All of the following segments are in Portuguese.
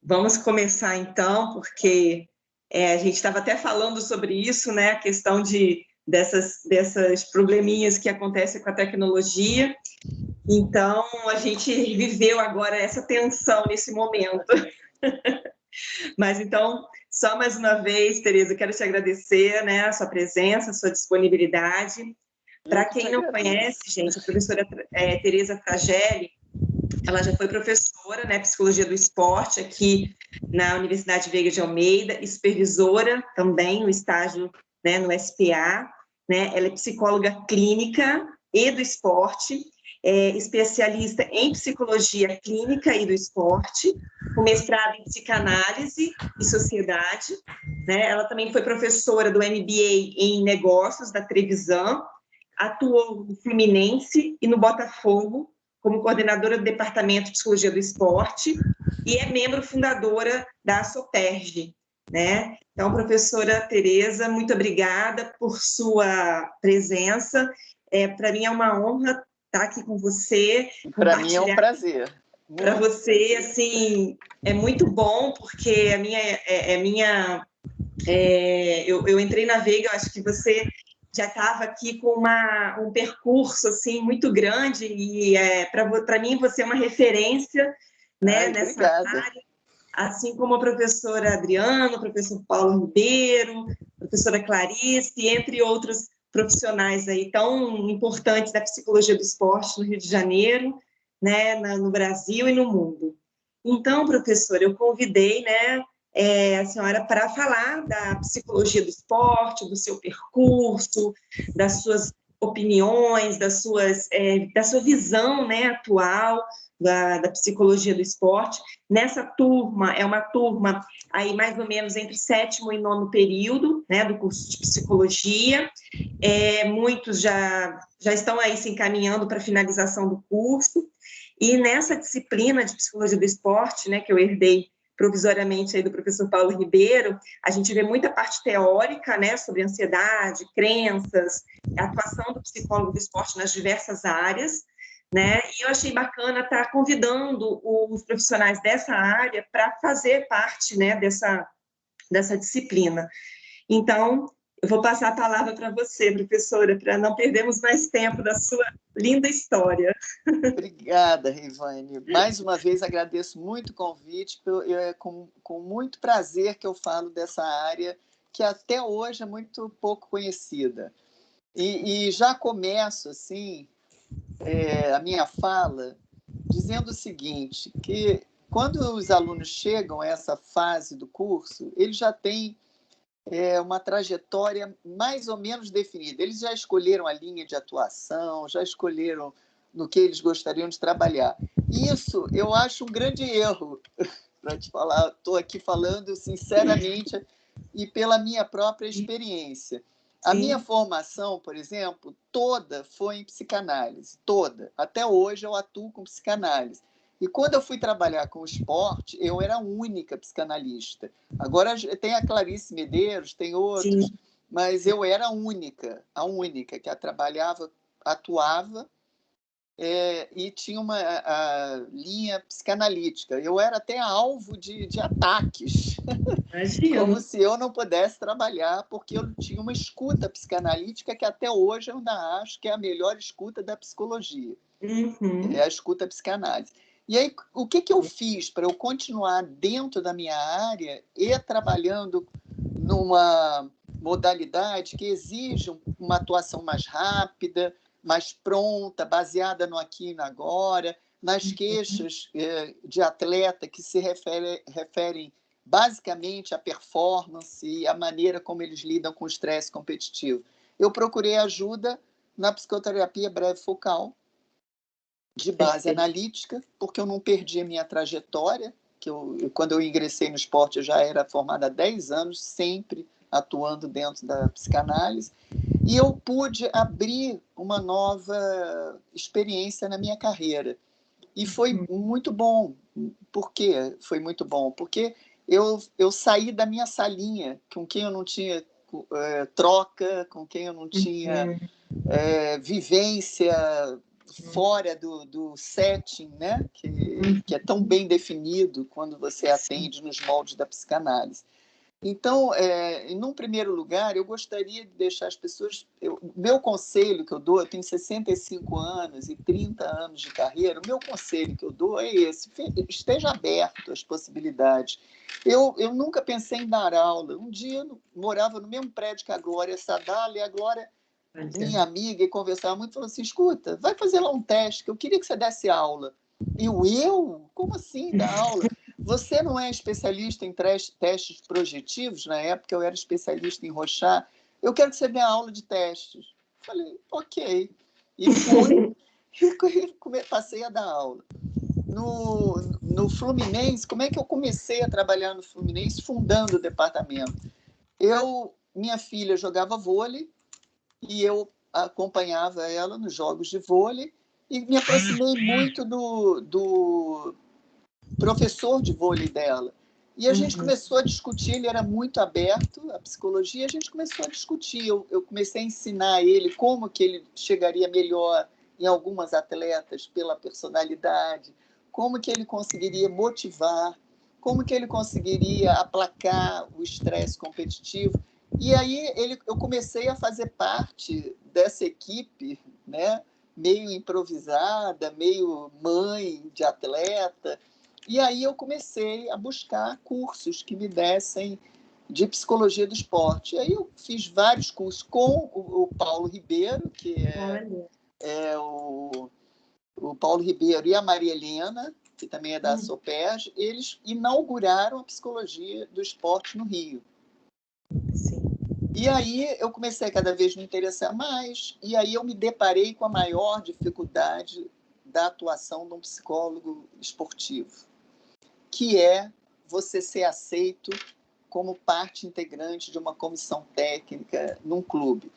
Vamos começar então, porque a gente estava até falando sobre isso, né? A questão dessas probleminhas que acontecem com a tecnologia. Então, a gente viveu agora essa tensão nesse momento. Mas então, só mais uma vez, Tereza, quero te agradecer, né, a sua presença, a sua disponibilidade. Para quem não conhece, gente, a professora Tereza Fragelli, ela já foi professora, né, psicologia do esporte aqui na Universidade Veiga de Almeida, e supervisora também no estágio, né, no SPA, né? Ela é psicóloga clínica e do esporte, especialista em psicologia clínica e do esporte, com mestrado em psicanálise e sociedade, né? Ela também foi professora do MBA em negócios da Trevisan, atuou no Fluminense e no Botafogo como coordenadora do Departamento de Psicologia do Esporte e é membro fundadora da SOPERJ, né? Então, professora Tereza, muito obrigada por sua presença. Para mim é uma honra estar aqui com você. Para mim é um prazer. Para você, assim, é muito bom, porque eu entrei na Veiga, eu acho que você já estava aqui com um percurso assim muito grande e para mim você é uma referência, né, nessa área, assim como a professora Adriana, o professor Paulo Ribeiro, a professora Clarice, entre outros profissionais aí tão importantes da psicologia do esporte no Rio de Janeiro, né, no Brasil e no mundo. Então, professora, eu convidei, né, a senhora para falar da psicologia do esporte, do seu percurso, das suas opiniões, da sua visão, né, atual da psicologia do esporte. Nessa turma, é uma turma aí mais ou menos entre 7º e 9º período, né, do curso de psicologia. Muitos já estão aí se encaminhando para a finalização do curso. E nessa disciplina de psicologia do esporte, né, que eu herdei provisoriamente aí do professor Paulo Ribeiro, a gente vê muita parte teórica, né, sobre ansiedade, crenças, a atuação do psicólogo do esporte nas diversas áreas, né, e eu achei bacana estar convidando os profissionais dessa área para fazer parte, né, dessa disciplina. Então, eu vou passar a palavra para você, professora, para não perdermos mais tempo da sua linda história. Obrigada, Rivane. Mais uma vez agradeço muito o convite. É com muito prazer que eu falo dessa área que até hoje é muito pouco conhecida. E já começo assim a minha fala dizendo o seguinte, que quando os alunos chegam a essa fase do curso, eles já têm uma trajetória mais ou menos definida. Eles já escolheram a linha de atuação, já escolheram no que eles gostariam de trabalhar. Isso eu acho um grande erro, para te falar. Estou aqui falando sinceramente e pela minha própria experiência. A minha formação, por exemplo, toda foi em psicanálise, toda. Até hoje eu atuo com psicanálise. E quando eu fui trabalhar com o esporte, eu era a única psicanalista. Agora tem a Clarice Medeiros, tem outros, mas eu era a única que atuava e tinha a linha psicanalítica. Eu era até alvo de ataques, como se eu não pudesse trabalhar, porque eu tinha uma escuta psicanalítica que até hoje eu ainda acho que é a melhor escuta da psicologia. É a escuta psicanálise. E aí, o que eu fiz para eu continuar dentro da minha área e trabalhando numa modalidade que exige uma atuação mais rápida, mais pronta, baseada no aqui e no agora, nas queixas de atleta que se referem basicamente à performance e à maneira como eles lidam com o estresse competitivo. Eu procurei ajuda na psicoterapia breve focal, de base analítica, porque eu não perdi a minha trajetória, quando eu ingressei no esporte eu já era formada há 10 anos, sempre atuando dentro da psicanálise, e eu pude abrir uma nova experiência na minha carreira. E foi muito bom. Por quê foi muito bom? Porque eu saí da minha salinha, com quem eu não tinha troca, com quem eu não tinha vivência fora do setting, né? Que é tão bem definido quando você atende nos moldes da psicanálise. Então, num primeiro lugar, eu gostaria de deixar as pessoas... meu conselho que eu dou, eu tenho 65 anos e 30 anos de carreira, o meu conselho que eu dou é esse: esteja aberto às possibilidades. Eu nunca pensei em dar aula. Um dia eu morava no mesmo prédio que a Glória Sadala, e a Glória, minha amiga, e conversava muito, falou assim: escuta, vai fazer lá um teste, que eu queria que você desse aula. Eu? Como assim dar aula? Você não é especialista em testes projetivos? Na época eu era especialista em Rorschach. Eu quero que você dê aula de testes. Falei, ok. E fui, e passei a dar aula. No Fluminense, como é que eu comecei a trabalhar no Fluminense, fundando o departamento? Minha filha jogava vôlei e eu acompanhava ela nos jogos de vôlei e me aproximei muito do professor de vôlei dela. E a gente começou a discutir, ele era muito aberto à psicologia, a gente começou a discutir. Eu comecei a ensinar ele como que ele chegaria melhor em algumas atletas pela personalidade, como que ele conseguiria motivar, como que ele conseguiria aplacar o estresse competitivo. E aí eu comecei a fazer parte dessa equipe, né? Meio improvisada, meio mãe de atleta. E aí eu comecei a buscar cursos que me dessem de psicologia do esporte. E aí eu fiz vários cursos com o Paulo Ribeiro, que é o Paulo Ribeiro, e a Maria Helena, que também é da SOPERJ. Eles inauguraram a psicologia do esporte no Rio. Sim. E aí eu comecei a cada vez me interessar mais, e aí eu me deparei com a maior dificuldade da atuação de um psicólogo esportivo, que é você ser aceito como parte integrante de uma comissão técnica num clube.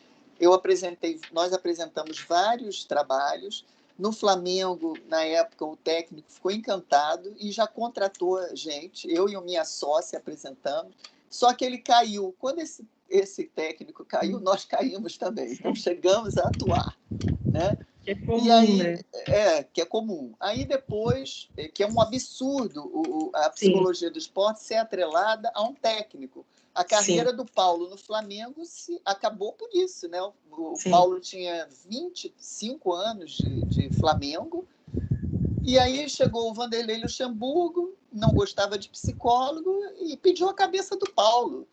Nós apresentamos vários trabalhos. No Flamengo, na época, o técnico ficou encantado e já contratou a gente. Eu e a minha sócia apresentamos, só que ele caiu. Quando esse técnico caiu, nós caímos também. Então, chegamos a atuar, né? Que é comum, e aí, né? Que é comum. Aí depois, que é um absurdo a psicologia do esporte ser atrelada a um técnico. A carreira do Paulo no Flamengo acabou por isso, né? O Paulo tinha 25 anos de Flamengo, e aí chegou o Vanderlei Luxemburgo, não gostava de psicólogo e pediu a cabeça do Paulo.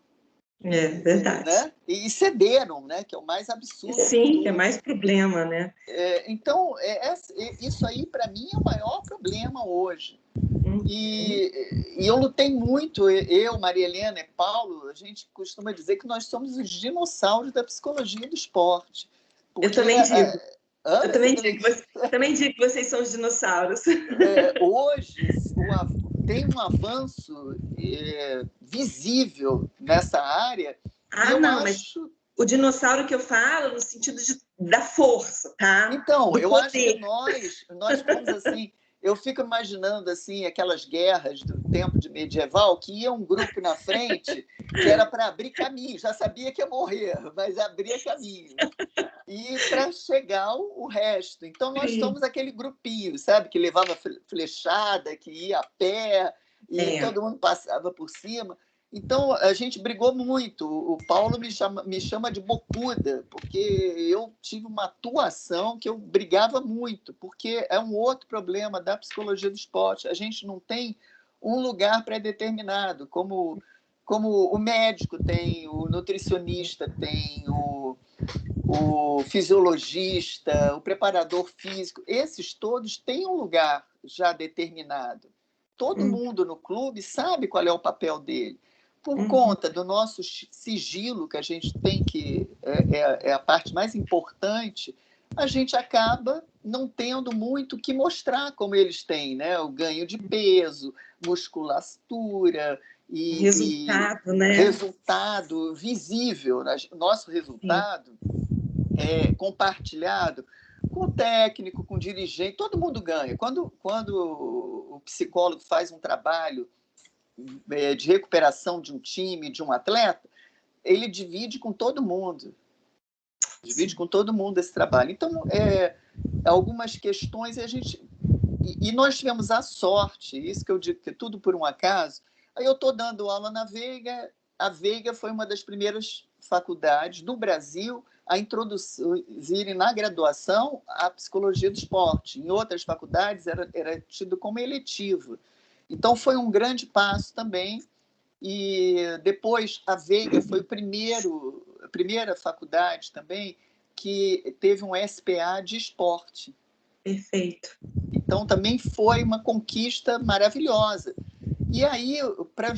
É verdade. Né? E cederam, né? Que é o mais absurdo. Sim, que é mais problema, né? Então, isso aí, para mim, é o maior problema hoje. E eu lutei muito, eu, Maria Helena e Paulo, a gente costuma dizer que nós somos os dinossauros da psicologia do esporte. Eu também digo. Eu também digo que vocês são os dinossauros. Hoje tem um avanço visível nessa área. Mas o dinossauro que eu falo no sentido da força, tá? Então, eu acho que nós fomos assim. Eu fico imaginando assim aquelas guerras do tempo de medieval, que ia um grupo na frente que era para abrir caminho, já sabia que ia morrer, mas abria caminho. E para chegar o resto. Então, nós somos aquele grupinho, sabe? Que levava flechada, que ia a pé, e todo mundo passava por cima. Então, a gente brigou muito. O Paulo me chama de bocuda, porque eu tive uma atuação que eu brigava muito, porque é um outro problema da psicologia do esporte. A gente não tem um lugar pré-determinado, como o médico tem, o nutricionista tem, o fisiologista, o preparador físico. Esses todos têm um lugar já determinado. Todo mundo no clube sabe qual é o papel dele. Por conta do nosso sigilo, que a gente tem, que é a parte mais importante, a gente acaba não tendo muito o que mostrar como eles têm, né? O ganho de peso, musculatura e né? Resultado visível. Nosso resultado é compartilhado com o técnico, com o dirigente, todo mundo ganha. Quando o psicólogo faz um trabalho de recuperação de um time, de um atleta, ele divide com todo mundo. Divide com todo mundo esse trabalho. Então, algumas questões, e nós tivemos a sorte, isso que eu digo que é tudo por um acaso. Aí eu estou dando aula na Veiga, a Veiga foi uma das primeiras faculdades do Brasil a introduzirem na graduação a psicologia do esporte. Em outras faculdades era tido como eletivo. Então foi um grande passo também. E depois a Veiga foi a primeira faculdade também que teve um SPA de esporte. Perfeito. Então também foi uma conquista maravilhosa. E aí, para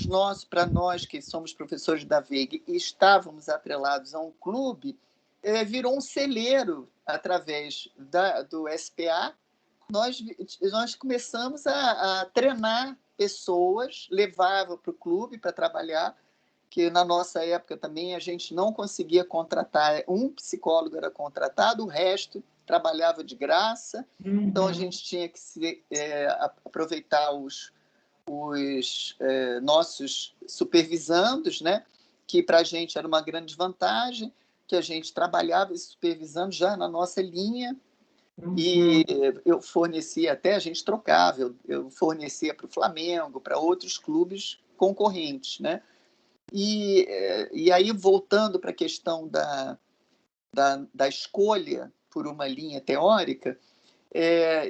nós que somos professores da Veiga e estávamos atrelados a um clube, virou um celeiro através do SPA. Nós começamos a treinar pessoas, levava para o clube para trabalhar, que na nossa época também a gente não conseguia contratar, um psicólogo era contratado, o resto trabalhava de graça. Então a gente tinha que aproveitar os nossos supervisandos, né? Que para a gente era uma grande vantagem, que a gente trabalhava supervisando já na nossa linha. E eu fornecia, até a gente trocava, eu fornecia para o Flamengo, para outros clubes concorrentes, né? E aí, voltando para a questão da escolha por uma linha teórica,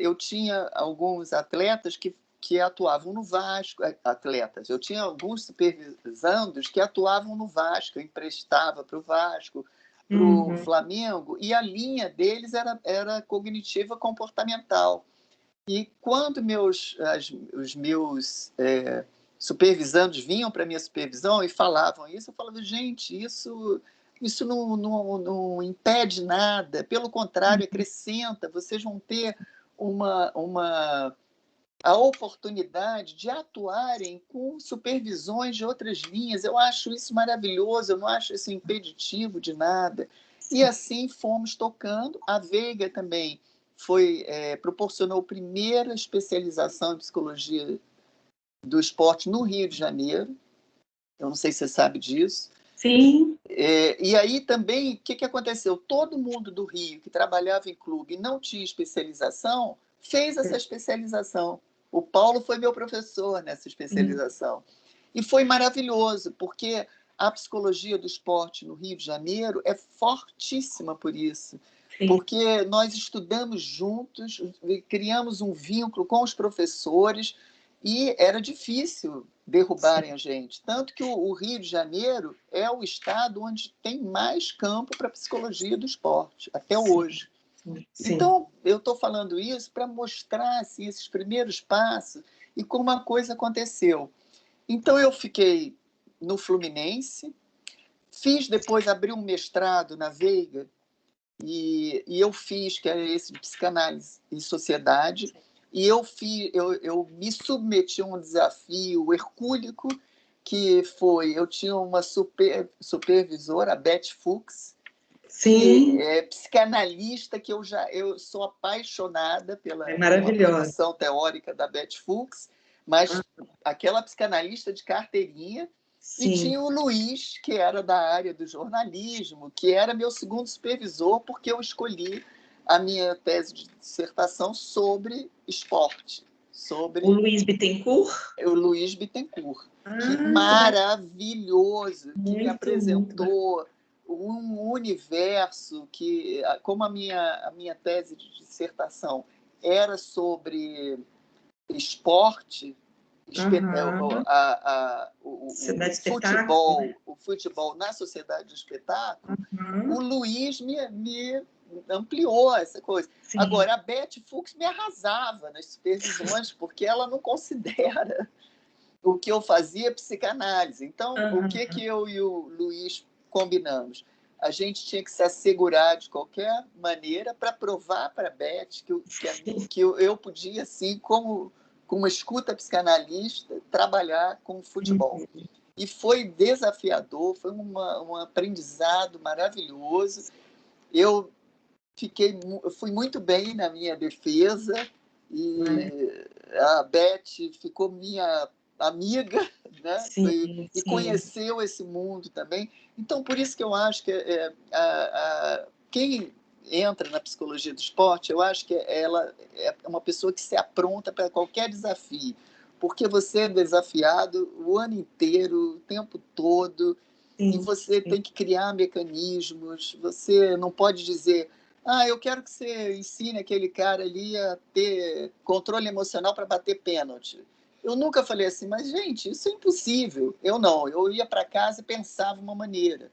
eu tinha alguns atletas que atuavam no Vasco, eu tinha alguns supervisandos que atuavam no Vasco, eu emprestava para o Vasco, para o Flamengo, e a linha deles era cognitiva comportamental. E quando os meus supervisandos vinham para a minha supervisão e falavam isso, eu falava, gente, isso não impede nada, pelo contrário, acrescenta, vocês vão ter a oportunidade de atuarem com supervisões de outras linhas. Eu acho isso maravilhoso, eu não acho isso impeditivo de nada. E assim fomos tocando. A Veiga também proporcionou a primeira especialização em psicologia do esporte no Rio de Janeiro. Eu não sei se você sabe disso. Sim. E aí também, o que aconteceu? Todo mundo do Rio que trabalhava em clube e não tinha especialização, fez essa especialização. O Paulo foi meu professor nessa especialização. E foi maravilhoso, porque a psicologia do esporte no Rio de Janeiro é fortíssima por isso. Sim. Porque nós estudamos juntos, criamos um vínculo com os professores e era difícil derrubarem a gente. Tanto que o Rio de Janeiro é o estado onde tem mais campo para psicologia do esporte, até hoje. Sim. Então, eu estou falando isso para mostrar assim, esses primeiros passos e como a coisa aconteceu. Então, eu fiquei no Fluminense, abri um mestrado na Veiga, e eu fiz, que era esse de psicanálise e sociedade, e eu me submeti a um desafio hercúleo, que eu tinha uma supervisora, a Beth Fuchs, Sim. que é psicanalista, que eu sou apaixonada pela produção teórica da Beth Fuchs, mas aquela psicanalista de carteirinha. Sim. E tinha o Luiz, que era da área do jornalismo, que era meu segundo supervisor, porque eu escolhi a minha tese de dissertação sobre esporte. O Luiz Bittencourt? O Luiz Bittencourt, que maravilhoso, que me apresentou um universo que, como a minha tese de dissertação era sobre esporte, o futebol na sociedade de espetáculo, o Luiz me ampliou essa coisa. Sim. Agora, a Beth Fuchs me arrasava nas supervisões, porque ela não considera o que eu fazia psicanálise. Então, o que eu e o Luiz combinamos? A gente tinha que se assegurar de qualquer maneira para provar para a Beth que eu podia, assim, como uma escuta psicanalista, trabalhar com futebol. E foi desafiador, foi um aprendizado maravilhoso. Eu fui muito bem na minha defesa e a Beth ficou minha amiga, né? Sim, e conheceu esse mundo também. Então, por isso que eu acho que quem entra na psicologia do esporte, eu acho que ela é uma pessoa que se apronta para qualquer desafio, porque você é desafiado o ano inteiro, o tempo todo, e você tem que criar mecanismos, você não pode dizer, eu quero que você ensine aquele cara ali a ter controle emocional para bater pênalti. Eu nunca falei assim, mas, gente, isso é impossível. Eu ia para casa e pensava uma maneira.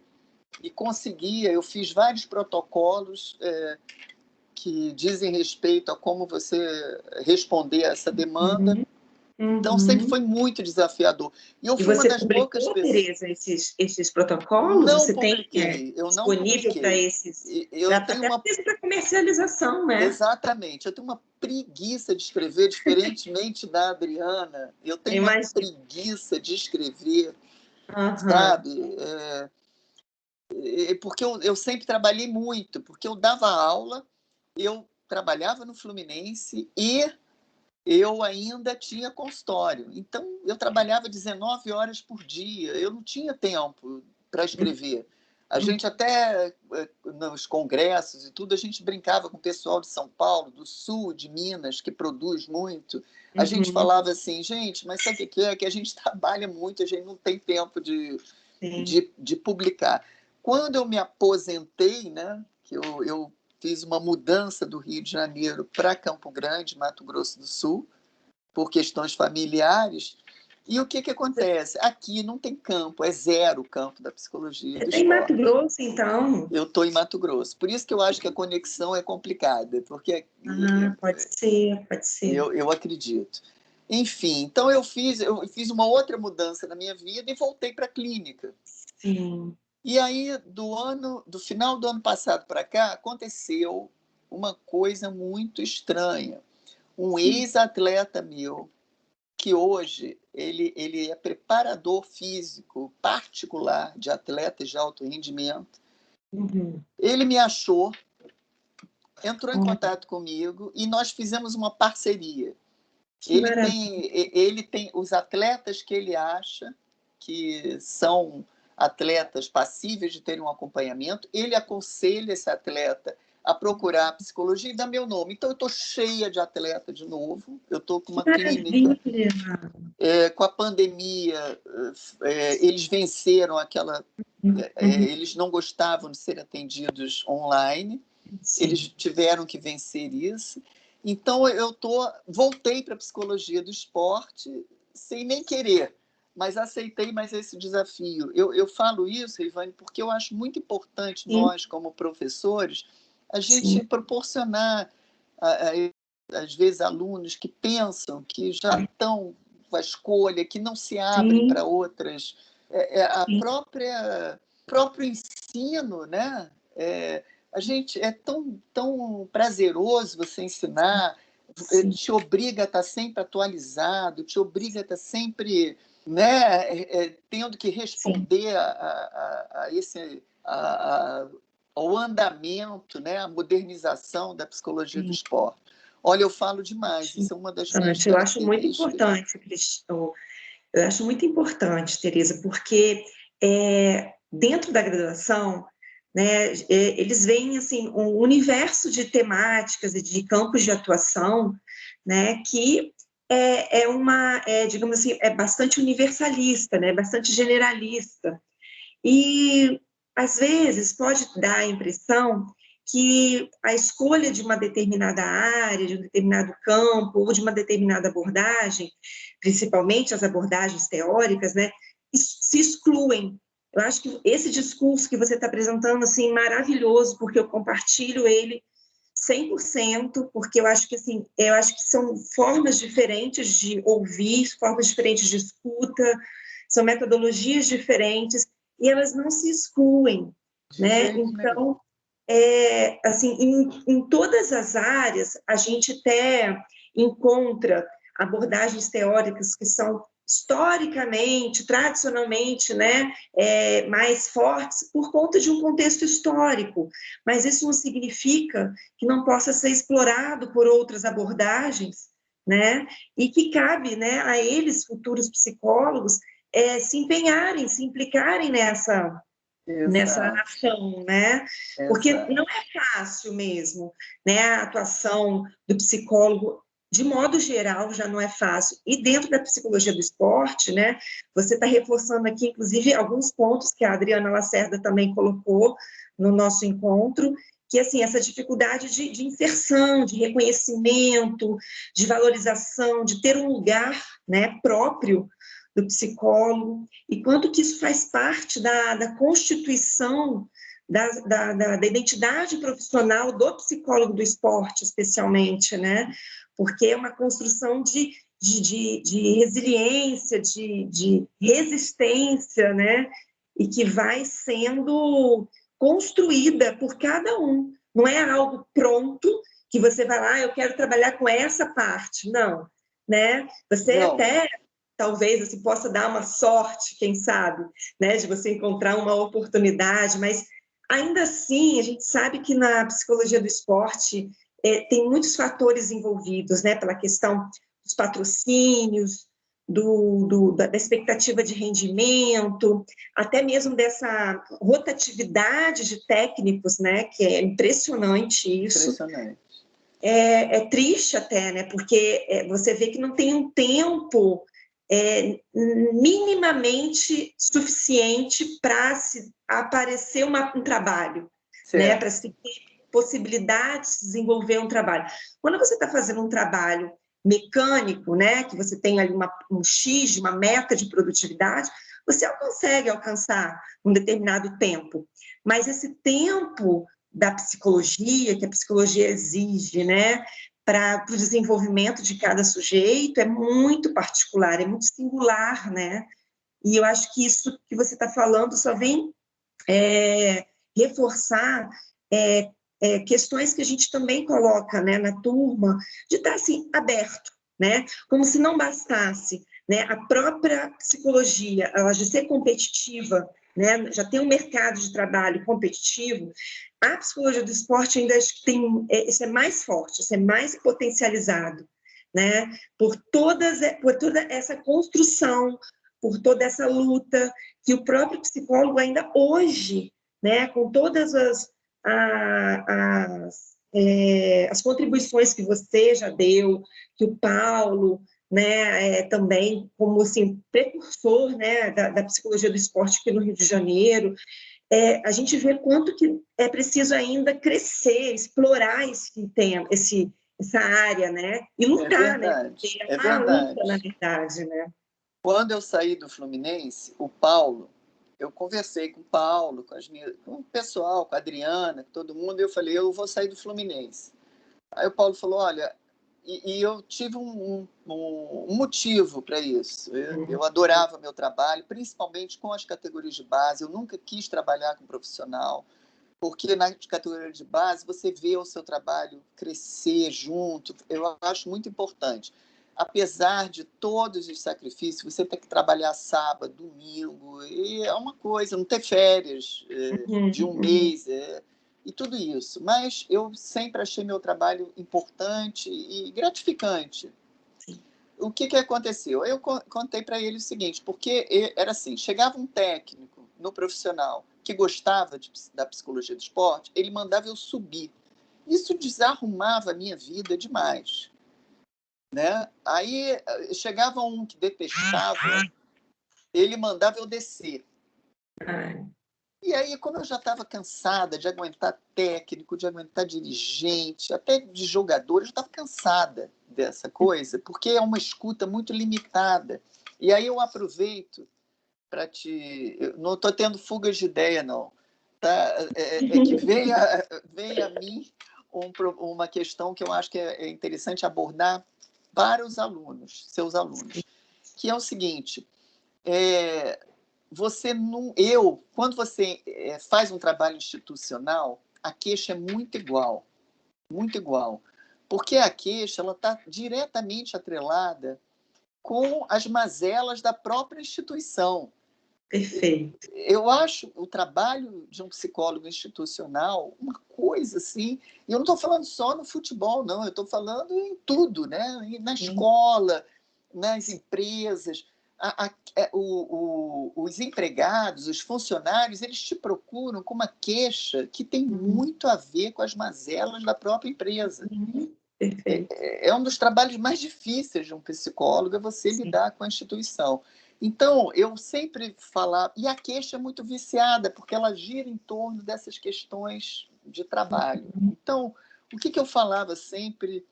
E conseguia, eu fiz vários protocolos que dizem respeito a como você responder a essa demanda. Então, sempre foi muito desafiador. E eu fui uma das poucas pessoas... Tereza, esses protocolos? Não você publiquei, tem disponível para esses? Tenho uma... para comercialização, né? Exatamente. Eu tenho uma preguiça de escrever, diferentemente da Adriana. Eu tenho uma preguiça de escrever, sabe? Porque eu sempre trabalhei muito, porque eu dava aula, eu trabalhava no Fluminense e eu ainda tinha consultório. Então, eu trabalhava 19 horas por dia, eu não tinha tempo para escrever. A gente até, nos congressos e tudo, a gente brincava com o pessoal de São Paulo, do Sul, de Minas, que produz muito. A gente falava assim, gente, mas sabe o que é? Que a gente trabalha muito, a gente não tem tempo de publicar. Quando eu me aposentei, né, que eu fiz uma mudança do Rio de Janeiro para Campo Grande, Mato Grosso do Sul, por questões familiares. E o que acontece? Aqui não tem campo, é zero o campo da psicologia. Você está em Mato Grosso, então? Eu estou em Mato Grosso. Por isso que eu acho que a conexão é complicada. Porque pode ser, pode ser. Eu acredito. Enfim, então eu fiz uma outra mudança na minha vida e voltei para a clínica. Sim. E aí, do final do ano passado para cá, aconteceu uma coisa muito estranha. Um ex-atleta meu, que hoje ele é preparador físico particular de atletas de alto rendimento, ele me achou, entrou em contato comigo e nós fizemos uma parceria. Ele tem os atletas que ele acha que são atletas passíveis de terem um acompanhamento, ele aconselha esse atleta a procurar a psicologia e dá meu nome. Então, eu estou cheia de atleta de novo, eu estou com uma clínica. Com a pandemia, eles venceram aquela... eles não gostavam de ser atendidos online, eles tiveram que vencer isso. Então, voltei para a psicologia do esporte sem nem querer, mas aceitei mais esse desafio. Eu falo isso, Ivane, porque eu acho muito importante nós, como professores, a gente proporcionar, às vezes, alunos que pensam que já estão com a escolha, que não se abrem para outras. Próprio ensino, né? A gente é tão prazeroso você ensinar, te obriga a estar sempre atualizado, te obriga a estar sempre, né, tendo que responder ao andamento, né, à modernização da psicologia do esporte. Olha, eu falo demais, isso é uma das minhas características. Eu acho muito importante, eu acho muito importante, Tereza, porque dentro da graduação, né, eles veem assim, um universo de temáticas e de campos de atuação, né, que digamos assim, é bastante universalista, né, bastante generalista. E, às vezes, pode dar a impressão que a escolha de uma determinada área, de um determinado campo, ou de uma determinada abordagem, principalmente as abordagens teóricas, né, se excluem. Eu acho que esse discurso que você está apresentando, assim, maravilhoso, porque eu compartilho ele 100%, porque eu acho que são formas diferentes de ouvir, formas diferentes de escuta, são metodologias diferentes, e elas não se excluem, né? Então, assim, em todas as áreas, a gente até encontra abordagens teóricas que são historicamente, tradicionalmente, né, mais fortes por conta de um contexto histórico, mas isso não significa que não possa ser explorado por outras abordagens, né, e que cabe, né, a eles, futuros psicólogos, se empenharem, se implicarem nessa Exato, ação, né? Porque exato. não é fácil mesmo, né? A atuação do psicólogo, de modo geral, já não é fácil. E dentro da psicologia do esporte, né? Você está reforçando aqui, inclusive, alguns pontos que a Adriana Lacerda também colocou no nosso encontro, que, assim, essa dificuldade de inserção, de reconhecimento, de valorização, de ter um lugar, né, próprio do psicólogo, e quanto que isso faz parte da constituição da identidade profissional do psicólogo do esporte, especialmente, né? Porque é uma construção de resiliência, de resistência, né? E que vai sendo construída por cada um. Não é algo pronto que você vai lá, eu quero trabalhar com essa parte. Não, né? Você Não, até talvez assim, possa dar uma sorte, quem sabe, né, de você encontrar uma oportunidade, mas ainda assim a gente sabe que na psicologia do esporte tem muitos fatores envolvidos, né, pela questão dos patrocínios, da expectativa de rendimento, até mesmo dessa rotatividade de técnicos, né, que é impressionante isso. impressionante. É triste até, né? Porque você vê que não tem um tempo minimamente suficiente para se aparecer um trabalho, né? Para Certo. se ter possibilidade de desenvolver um trabalho. Quando você está fazendo um trabalho mecânico, né? Que você tem ali um X, uma meta de produtividade, você consegue alcançar um determinado tempo. Mas esse tempo da psicologia, que a psicologia exige, né, para o desenvolvimento de cada sujeito, é muito particular, é muito singular, né? E eu acho que isso que você está falando só vem reforçar questões que a gente também coloca, né, na turma, de estar assim, aberto, né? Como se não bastasse, né, a própria psicologia, ela de ser competitiva, né, já tem um mercado de trabalho competitivo, a psicologia do esporte ainda tem, isso é mais forte, isso é mais potencializado, né, por toda essa construção, por toda essa luta que o próprio psicólogo ainda hoje, né, com todas as contribuições que você já deu, que o Paulo, né, também como assim, precursor, né, da psicologia do esporte aqui no Rio de Janeiro, a gente vê quanto que é preciso ainda crescer, explorar essa área, né, e É lutar, né, verdade, porque é é uma luta, na verdade. verdade, né. Quando eu saí do Fluminense, o Paulo, eu conversei com o Paulo, com o pessoal, com a Adriana, com todo mundo, e eu falei, eu vou sair do Fluminense. Aí o Paulo falou, olha, e eu tive um motivo para isso. Eu adorava meu trabalho, principalmente com as categorias de base. Eu nunca quis trabalhar com profissional, porque na categoria de base você vê o seu trabalho crescer junto. Eu acho muito importante. Apesar de todos os sacrifícios, você tem que trabalhar sábado, domingo, e é uma coisa, não ter férias de um mês, e tudo isso. Mas eu sempre achei meu trabalho importante e gratificante. O que aconteceu? Eu contei para ele o seguinte, porque era assim, chegava um técnico no profissional que gostava da psicologia do esporte, ele mandava eu subir. Isso desarrumava a minha vida demais, né? Aí chegava um que detestava, ele mandava eu descer. E aí, quando eu já estava cansada de aguentar técnico, de aguentar dirigente, até de jogador, eu já estava cansada dessa coisa, porque é uma escuta muito limitada. E aí eu aproveito para te... Eu não estou tendo fugas de ideia, não. Tá? É que vem a mim uma questão que eu acho que é interessante abordar para os alunos, seus alunos, que é o seguinte, você não, quando você faz um trabalho institucional, a queixa é muito igual, porque a queixa ela está diretamente atrelada com as mazelas da própria instituição. Perfeito. Eu acho o trabalho de um psicólogo institucional uma coisa assim, e eu não estou falando só no futebol, não, eu estou falando em tudo, né? Na escola, nas empresas. os empregados, os funcionários, eles te procuram com uma queixa que tem muito a ver com as mazelas da própria empresa. Perfeito. É um dos trabalhos mais difíceis de um psicólogo, é você lidar com a instituição. Então, eu sempre falava... E a queixa é muito viciada, porque ela gira em torno dessas questões de trabalho. Então, o que eu falava sempre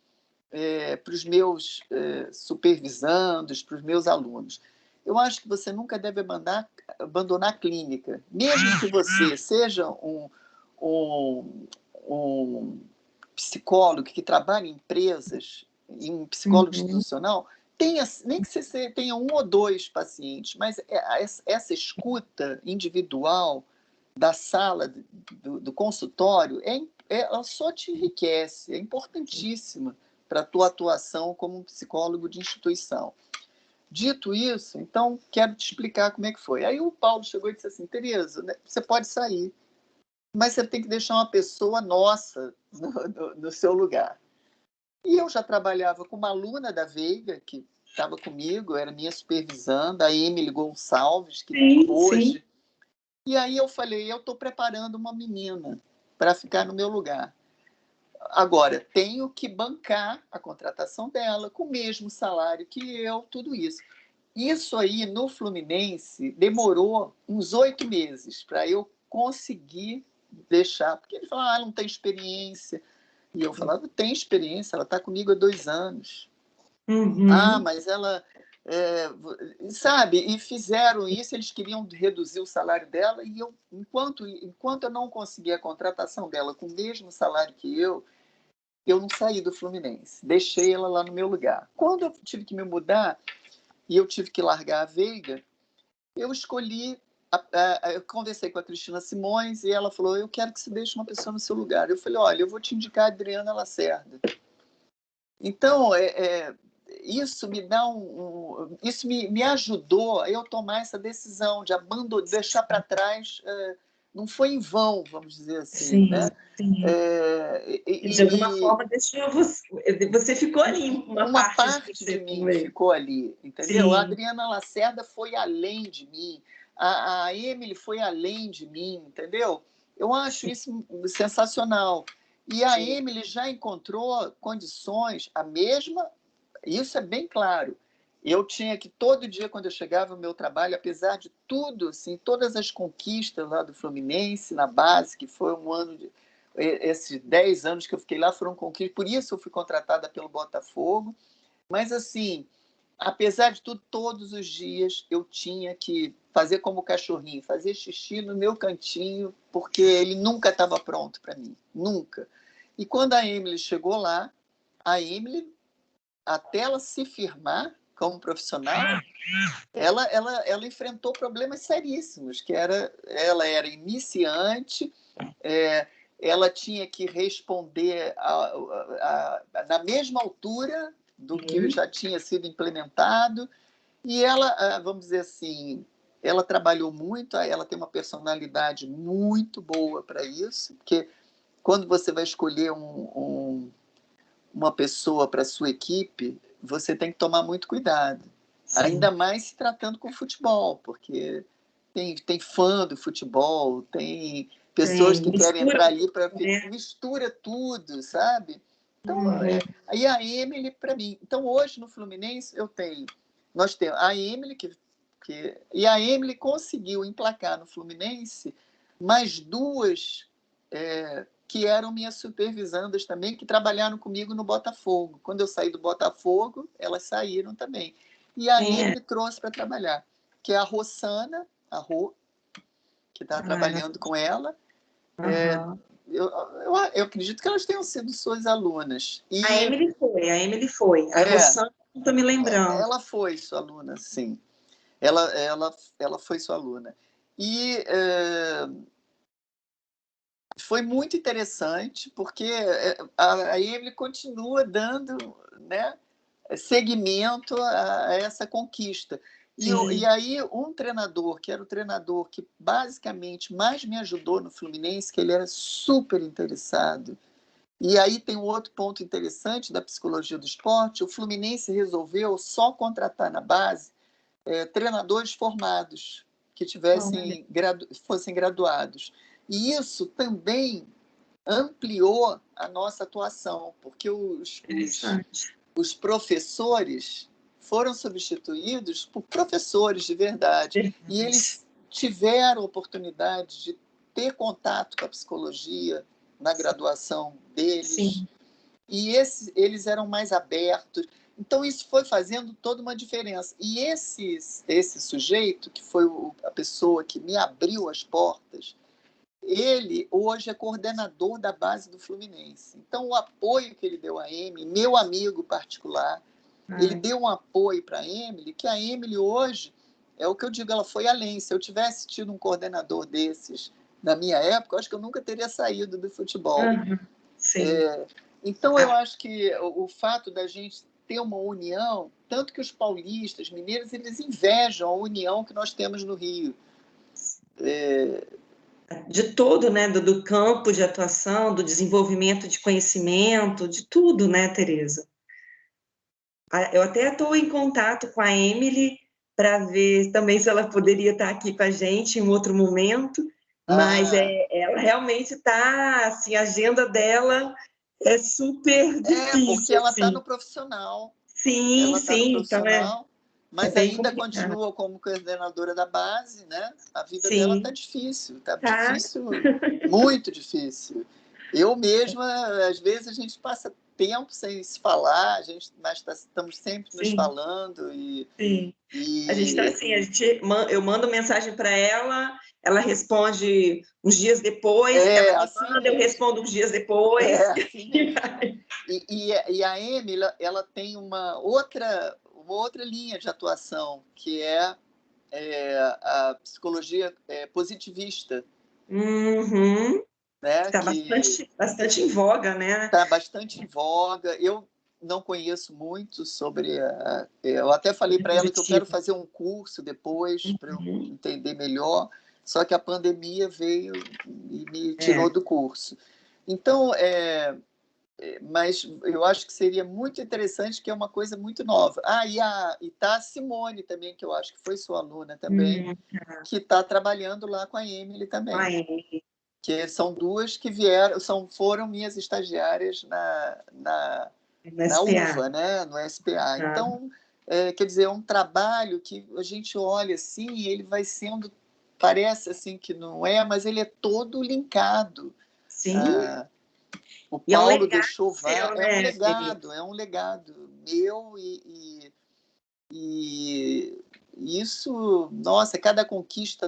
para os meus supervisandos, para os meus alunos? Eu acho que você nunca deve abandonar a clínica. Mesmo que você seja um psicólogo que trabalha em empresas, em psicólogo institucional, nem que você tenha 1 ou 2 pacientes, mas essa escuta individual da sala, do consultório, ela só te enriquece, é importantíssima para a tua atuação como um psicólogo de instituição. Dito isso, então, quero te explicar como é que foi. Aí o Paulo chegou e disse assim, Tereza, né, você pode sair, mas você tem que deixar uma pessoa nossa no seu lugar. E eu já trabalhava com uma aluna da Veiga, que estava comigo, era minha supervisanda, a Emily Gonçalves, que hoje... Sim. E aí eu falei, eu estou preparando uma menina para ficar no meu lugar. Agora, tenho que bancar a contratação dela com o mesmo salário que eu, tudo isso. Isso aí, no Fluminense, demorou uns 8 meses para eu conseguir deixar. Porque ele falava, não tem experiência. E eu falava, tem experiência, ela está comigo há 2 anos. Mas ela... sabe, e fizeram isso, eles queriam reduzir o salário dela, e eu, enquanto eu não consegui a contratação dela com o mesmo salário que eu não saí do Fluminense, deixei ela lá no meu lugar. Quando eu tive que me mudar, e eu tive que largar a Veiga, eu escolhi, eu conversei com a Cristina Simões, e ela falou, eu quero que você deixe uma pessoa no seu lugar. Eu falei, olha, eu vou te indicar a Adriana Lacerda. Então, isso me dá isso me ajudou a eu tomar essa decisão de abandonar, deixar para trás, não foi em vão, vamos dizer assim. Sim, né? Sim. De alguma forma, você ficou ali, uma parte de mim ficou ali, entendeu? Sim. A Adriana Lacerda foi além de mim, a Emily foi além de mim, entendeu? Eu acho isso sensacional. E a Emily já encontrou condições, a mesma, isso é bem claro. Eu tinha que, todo dia, quando eu chegava no meu trabalho, apesar de tudo, assim, todas as conquistas lá do Fluminense, na base, que foi um ano de... Esses 10 anos que eu fiquei lá foram conquistas, por isso eu fui contratada pelo Botafogo. Mas, assim, apesar de tudo, todos os dias eu tinha que fazer como o cachorrinho, fazer xixi no meu cantinho, porque ele nunca estava pronto para mim, nunca. E quando a Emily chegou lá, a Emily, até ela se firmar como profissional, ela enfrentou problemas seríssimos, que ela era iniciante, ela tinha que responder na mesma altura do que já tinha sido implementado, e ela, vamos dizer assim, ela trabalhou muito, ela tem uma personalidade muito boa para isso, porque quando você vai escolher uma pessoa para a sua equipe, você tem que tomar muito cuidado. Sim. Ainda mais se tratando com futebol, porque tem fã do futebol, tem pessoas que querem entrar ali para... Mistura tudo, sabe? Então, aí a Emily, para mim... Então, hoje, no Fluminense, nós temos a Emily, e a Emily conseguiu emplacar no Fluminense mais 2... que eram minhas supervisandas também, que trabalharam comigo no Botafogo. Quando eu saí do Botafogo, elas saíram também. E aí ele me trouxe para trabalhar, que é a Rossana, a Rô, que está trabalhando com ela. Eu acredito que elas tenham sido suas alunas. E a Emily foi. A Rossana, não estou me lembrando. Ela foi sua aluna, sim. Ela foi sua aluna. E... foi muito interessante, porque a Emily continua dando, né, seguimento a essa conquista. E aí, um treinador, que era o treinador que basicamente mais me ajudou no Fluminense, que ele era super interessado. E aí tem um outro ponto interessante da psicologia do esporte: o Fluminense resolveu só contratar na base treinadores formados, que fossem graduados. E isso também ampliou a nossa atuação, porque os professores foram substituídos por professores de verdade. E eles tiveram oportunidade de ter contato com a psicologia na graduação deles. Sim. E eles eram mais abertos. Então, isso foi fazendo toda uma diferença. E esse sujeito, que foi a pessoa que me abriu as portas, ele hoje é coordenador da base do Fluminense. Então, o apoio que ele deu a Emily, meu amigo particular, ele deu um apoio para a Emily, que a Emily hoje, é o que eu digo, ela foi além. Se eu tivesse tido um coordenador desses na minha época, eu acho que eu nunca teria saído do futebol. Sim. Então, eu acho que o fato da gente ter uma união, tanto que os paulistas, mineiros, eles invejam a união que nós temos no Rio. De todo, né? Do campo de atuação, do desenvolvimento de conhecimento, de tudo, né, Tereza? Eu até estou em contato com a Emily para ver também se ela poderia estar aqui com a gente em um outro momento, mas ela realmente está, assim, a agenda dela é super difícil. Porque ela está assim. no profissional. Sim, ela está no profissional, mas ainda complicado. continua como coordenadora da base, né? A vida Sim. dela está difícil, difícil, muito difícil. Eu mesma, às vezes, a gente passa tempo sem se falar, mas estamos sempre nos falando. Sim. A gente está assim, eu mando mensagem para ela, ela responde uns dias depois, ela me manda, eu respondo uns dias depois. E a Emily, ela tem uma outra linha de atuação, que é a psicologia positivista. Né? Está bastante em voga, né? Está bastante em voga. Eu não conheço muito sobre... eu até falei para ela que eu quero fazer um curso depois, para eu entender melhor, só que a pandemia veio e me tirou do curso. Então, mas eu acho que seria muito interessante, que é uma coisa muito nova. E tá a Simone também, que eu acho que foi sua aluna também, que está trabalhando lá com a Emily também. Que são duas que foram minhas estagiárias na UVA, né? No SPA. Então, quer dizer, é um trabalho que a gente olha assim, e ele vai sendo, parece assim que não é, mas ele é todo linkado. Sim. O Paulo deixou é um legado meu, e isso, nossa, cada conquista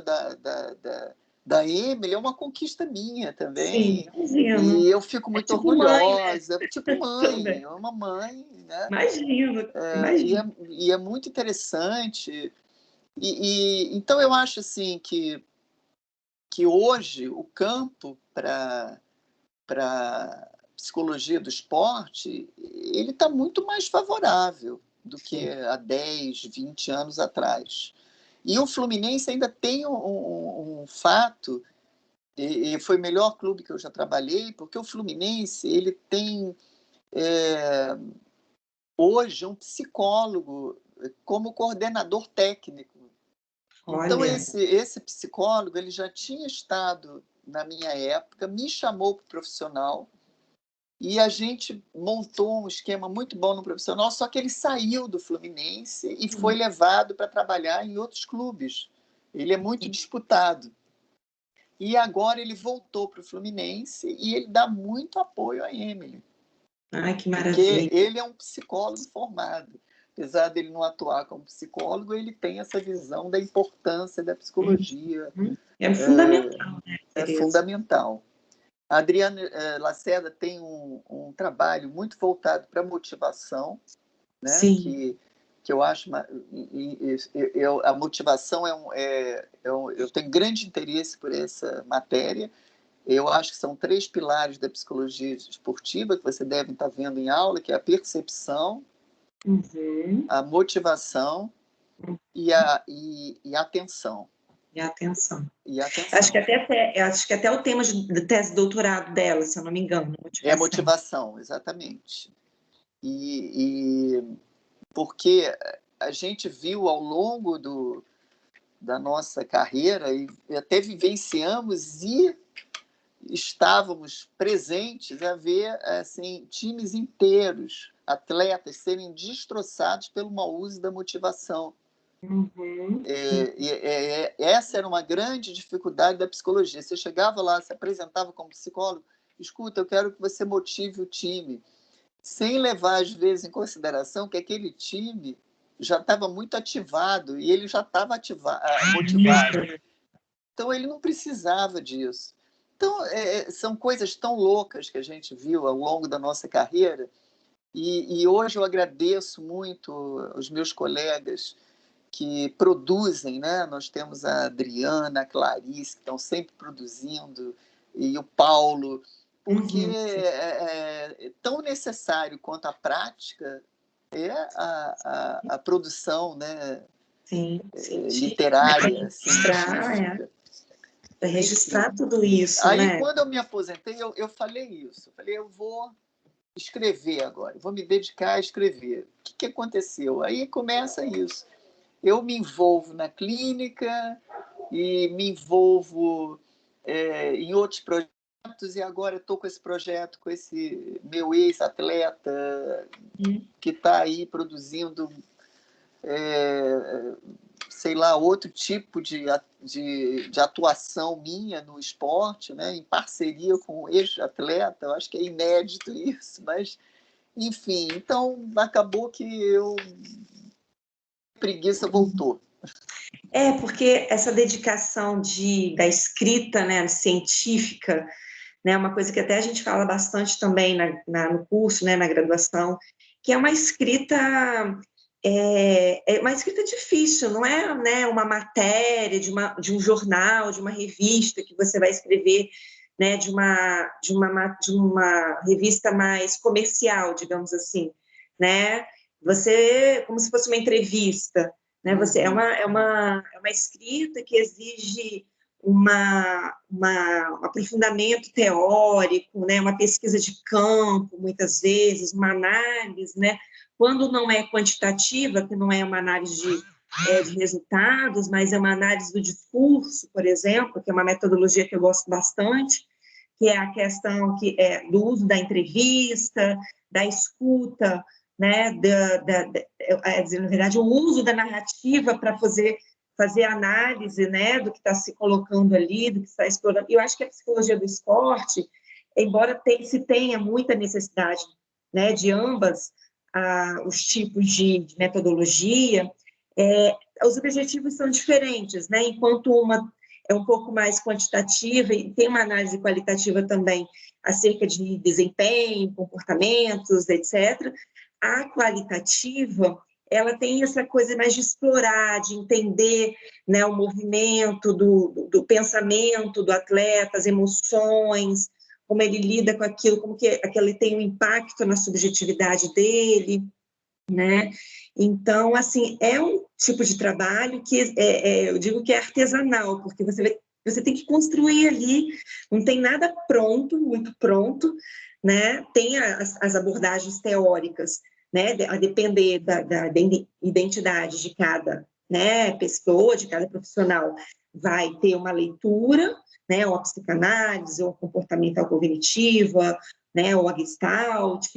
da Emily é uma conquista minha também. Sim, e eu fico muito orgulhosa. Mãe, né? Tipo mãe, é uma mãe, né? Imagino. E é muito interessante. Então eu acho assim que hoje o campo para psicologia do esporte, ele está muito mais favorável do que há 10, 20 anos atrás. E o Fluminense ainda tem um fato, e foi o melhor clube que eu já trabalhei, porque o Fluminense ele tem hoje um psicólogo como coordenador técnico. Então, esse psicólogo ele já tinha estado na minha época, me chamou para o profissional, e a gente montou um esquema muito bom no profissional, só que ele saiu do Fluminense e foi levado para trabalhar em outros clubes. Ele é muito disputado. E agora ele voltou para o Fluminense e ele dá muito apoio a Emily. Que maravilha. Porque ele é um psicólogo formado. Apesar dele não atuar como psicólogo, ele tem essa visão da importância da psicologia. É fundamental, né? É fundamental. A Adriana Lacerda tem um trabalho muito voltado para a motivação, né? Sim. Que eu acho... a motivação eu tenho grande interesse por essa matéria. Eu acho que são 3 pilares da psicologia esportiva que você deve estar vendo em aula, que é a percepção, a motivação e a atenção. E a atenção. Acho que até o tema de tese de doutorado dela, se eu não me engano. É a motivação, exatamente. Porque a gente viu ao longo da nossa carreira e até vivenciamos e estávamos presentes a ver assim, times inteiros, atletas serem destroçados pelo mau uso da motivação. Uhum. Essa era uma grande dificuldade da psicologia. Você chegava lá, se apresentava como psicólogo, escuta, eu quero que você motive o time, sem levar, às vezes, em consideração que aquele time já estava muito ativado e ele já estava motivado. Então, ele não precisava disso. Então, são coisas tão loucas que a gente viu ao longo da nossa carreira e hoje eu agradeço muito aos meus colegas que produzem, né? Nós temos a Adriana, a Clarice, que estão sempre produzindo, e o Paulo, porque é tão necessário quanto a prática é a produção, né? Sim, Literária, científica. Para registrar tudo isso, Aí, né? quando eu me aposentei, eu falei isso. Eu falei, eu vou escrever agora, vou me dedicar a escrever. O que aconteceu? Aí começa isso. Eu me envolvo na clínica e me envolvo em outros projetos, e agora estou com esse projeto, com esse meu ex-atleta que está aí produzindo, sei lá, outro tipo de atuação minha no esporte, né? Em parceria com um ex-atleta. Eu acho que é inédito isso, mas, enfim, então acabou que preguiça voltou. Porque essa dedicação da escrita, né, científica, né, uma coisa que até a gente fala bastante também no curso, né, na graduação, que é uma escrita uma escrita difícil, não é, né, uma matéria de um jornal, de uma revista que você vai escrever, né, de uma revista mais comercial, digamos assim, né? Você, como se fosse uma entrevista, né? Você é uma escrita que exige um aprofundamento teórico, né? Uma pesquisa de campo, muitas vezes, uma análise, né? Quando não é quantitativa, que não é uma análise de resultados, mas é uma análise do discurso, por exemplo, que é uma metodologia que eu gosto bastante, que é a questão do uso da entrevista, da escuta, né, na verdade, o uso da narrativa para fazer análise, né, do que está se colocando ali, do que está explorando. Eu acho que a psicologia do esporte, embora se tenha muita necessidade, né, de ambas os tipos de metodologia, os objetivos são diferentes, né? Enquanto uma é um pouco mais quantitativa e tem uma análise qualitativa também acerca de desempenho, comportamentos, etc. A qualitativa, ela tem essa coisa mais de explorar, de entender, né, o movimento do pensamento do atleta, as emoções, como ele lida com aquilo, como que aquilo tem um impacto na subjetividade dele, né? Então, assim, é um tipo de trabalho que eu digo que é artesanal, porque você tem que construir ali, não tem nada pronto, muito pronto, né? Tem as abordagens teóricas, né? A depender da identidade de cada, né, pessoa, de cada profissional, vai ter uma leitura, né? Ou a psicanálise, ou a comportamental cognitiva, né? Ou a Gestalt,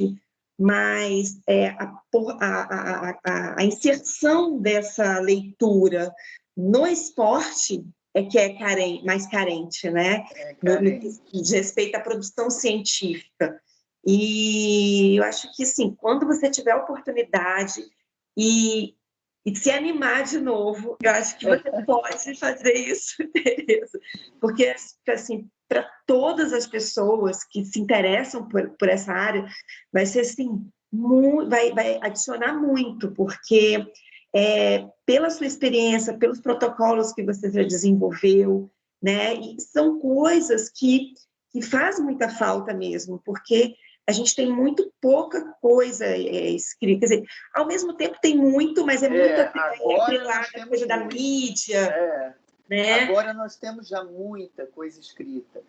mas a inserção dessa leitura no esporte é que é mais carente, né? No que diz respeito à produção científica. E eu acho que, assim, quando você tiver a oportunidade e se animar de novo, eu acho que você pode fazer isso, Tereza. Porque, assim, para todas as pessoas que se interessam por essa área, vai ser, assim, vai adicionar muito, porque pela sua experiência, pelos protocolos que você já desenvolveu, né, e são coisas que fazem muita falta mesmo, porque a gente tem muito pouca coisa escrita, quer dizer, ao mesmo tempo tem muito, mas é muito atrelada a coisa da mídia, né? Agora nós temos já muita coisa escrita.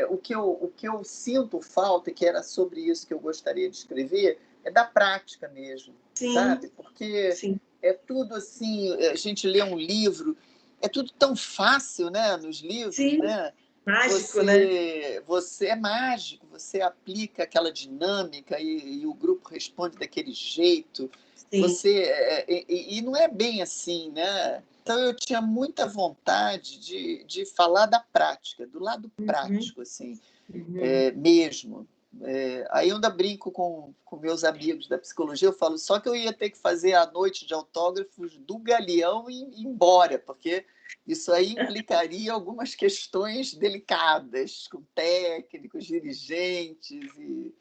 O que eu sinto falta, que era sobre isso que eu gostaria de escrever, é da prática mesmo, Sim, sabe? Porque sim. é tudo assim, a gente lê um livro, é tudo tão fácil, né, nos livros, Sim, né? mágico, né? Você é mágico, você aplica aquela dinâmica e o grupo responde daquele jeito. Sim. E não é bem assim, né? Então eu tinha muita vontade de falar da prática, do lado Uhum, prático, assim, uhum. mesmo. Aí eu ainda brinco com meus amigos da psicologia, eu falo só que eu ia ter que fazer a noite de autógrafos do Galeão e ir embora, porque isso aí implicaria algumas questões delicadas com técnicos, dirigentes e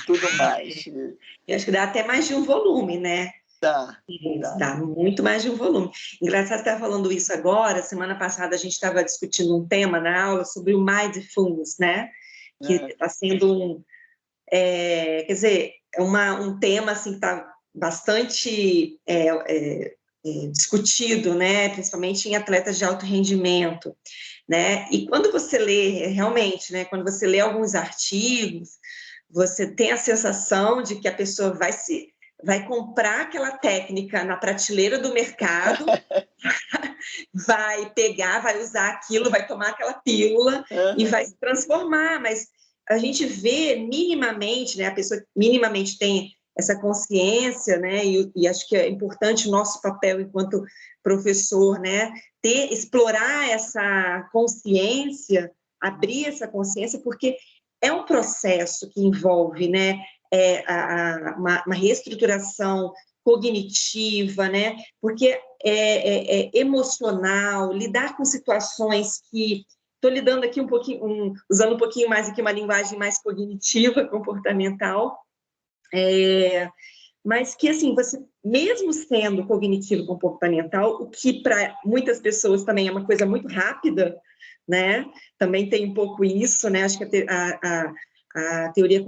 tudo mais. Eu acho que dá até mais de um volume, né? Tá, Isso, tá. dá muito mais de um volume. Engraçado estar falando isso agora. Semana passada a gente estava discutindo um tema na aula sobre o mindfulness, né? Que É. está sendo quer dizer, um tema assim que está bastante discutido, né? Principalmente em atletas de alto rendimento, né? E quando você lê realmente, né? Quando você lê alguns artigos, você tem a sensação de que a pessoa vai comprar aquela técnica na prateleira do mercado, vai pegar, vai usar aquilo, vai tomar aquela pílula e vai Uhum. se transformar, mas a gente vê minimamente, né, a pessoa minimamente tem essa consciência, né, e acho que é importante o nosso papel enquanto professor, né, explorar essa consciência, abrir essa consciência, porque é um processo que envolve, né, uma reestruturação cognitiva, né, porque emocional, lidar com situações que estou lidando aqui um pouquinho, usando um pouquinho mais aqui uma linguagem mais cognitiva, comportamental, mas que assim, você mesmo sendo cognitivo comportamental, o que para muitas pessoas também é uma coisa muito rápida, né? Também tem um pouco isso, né? Acho que a teoria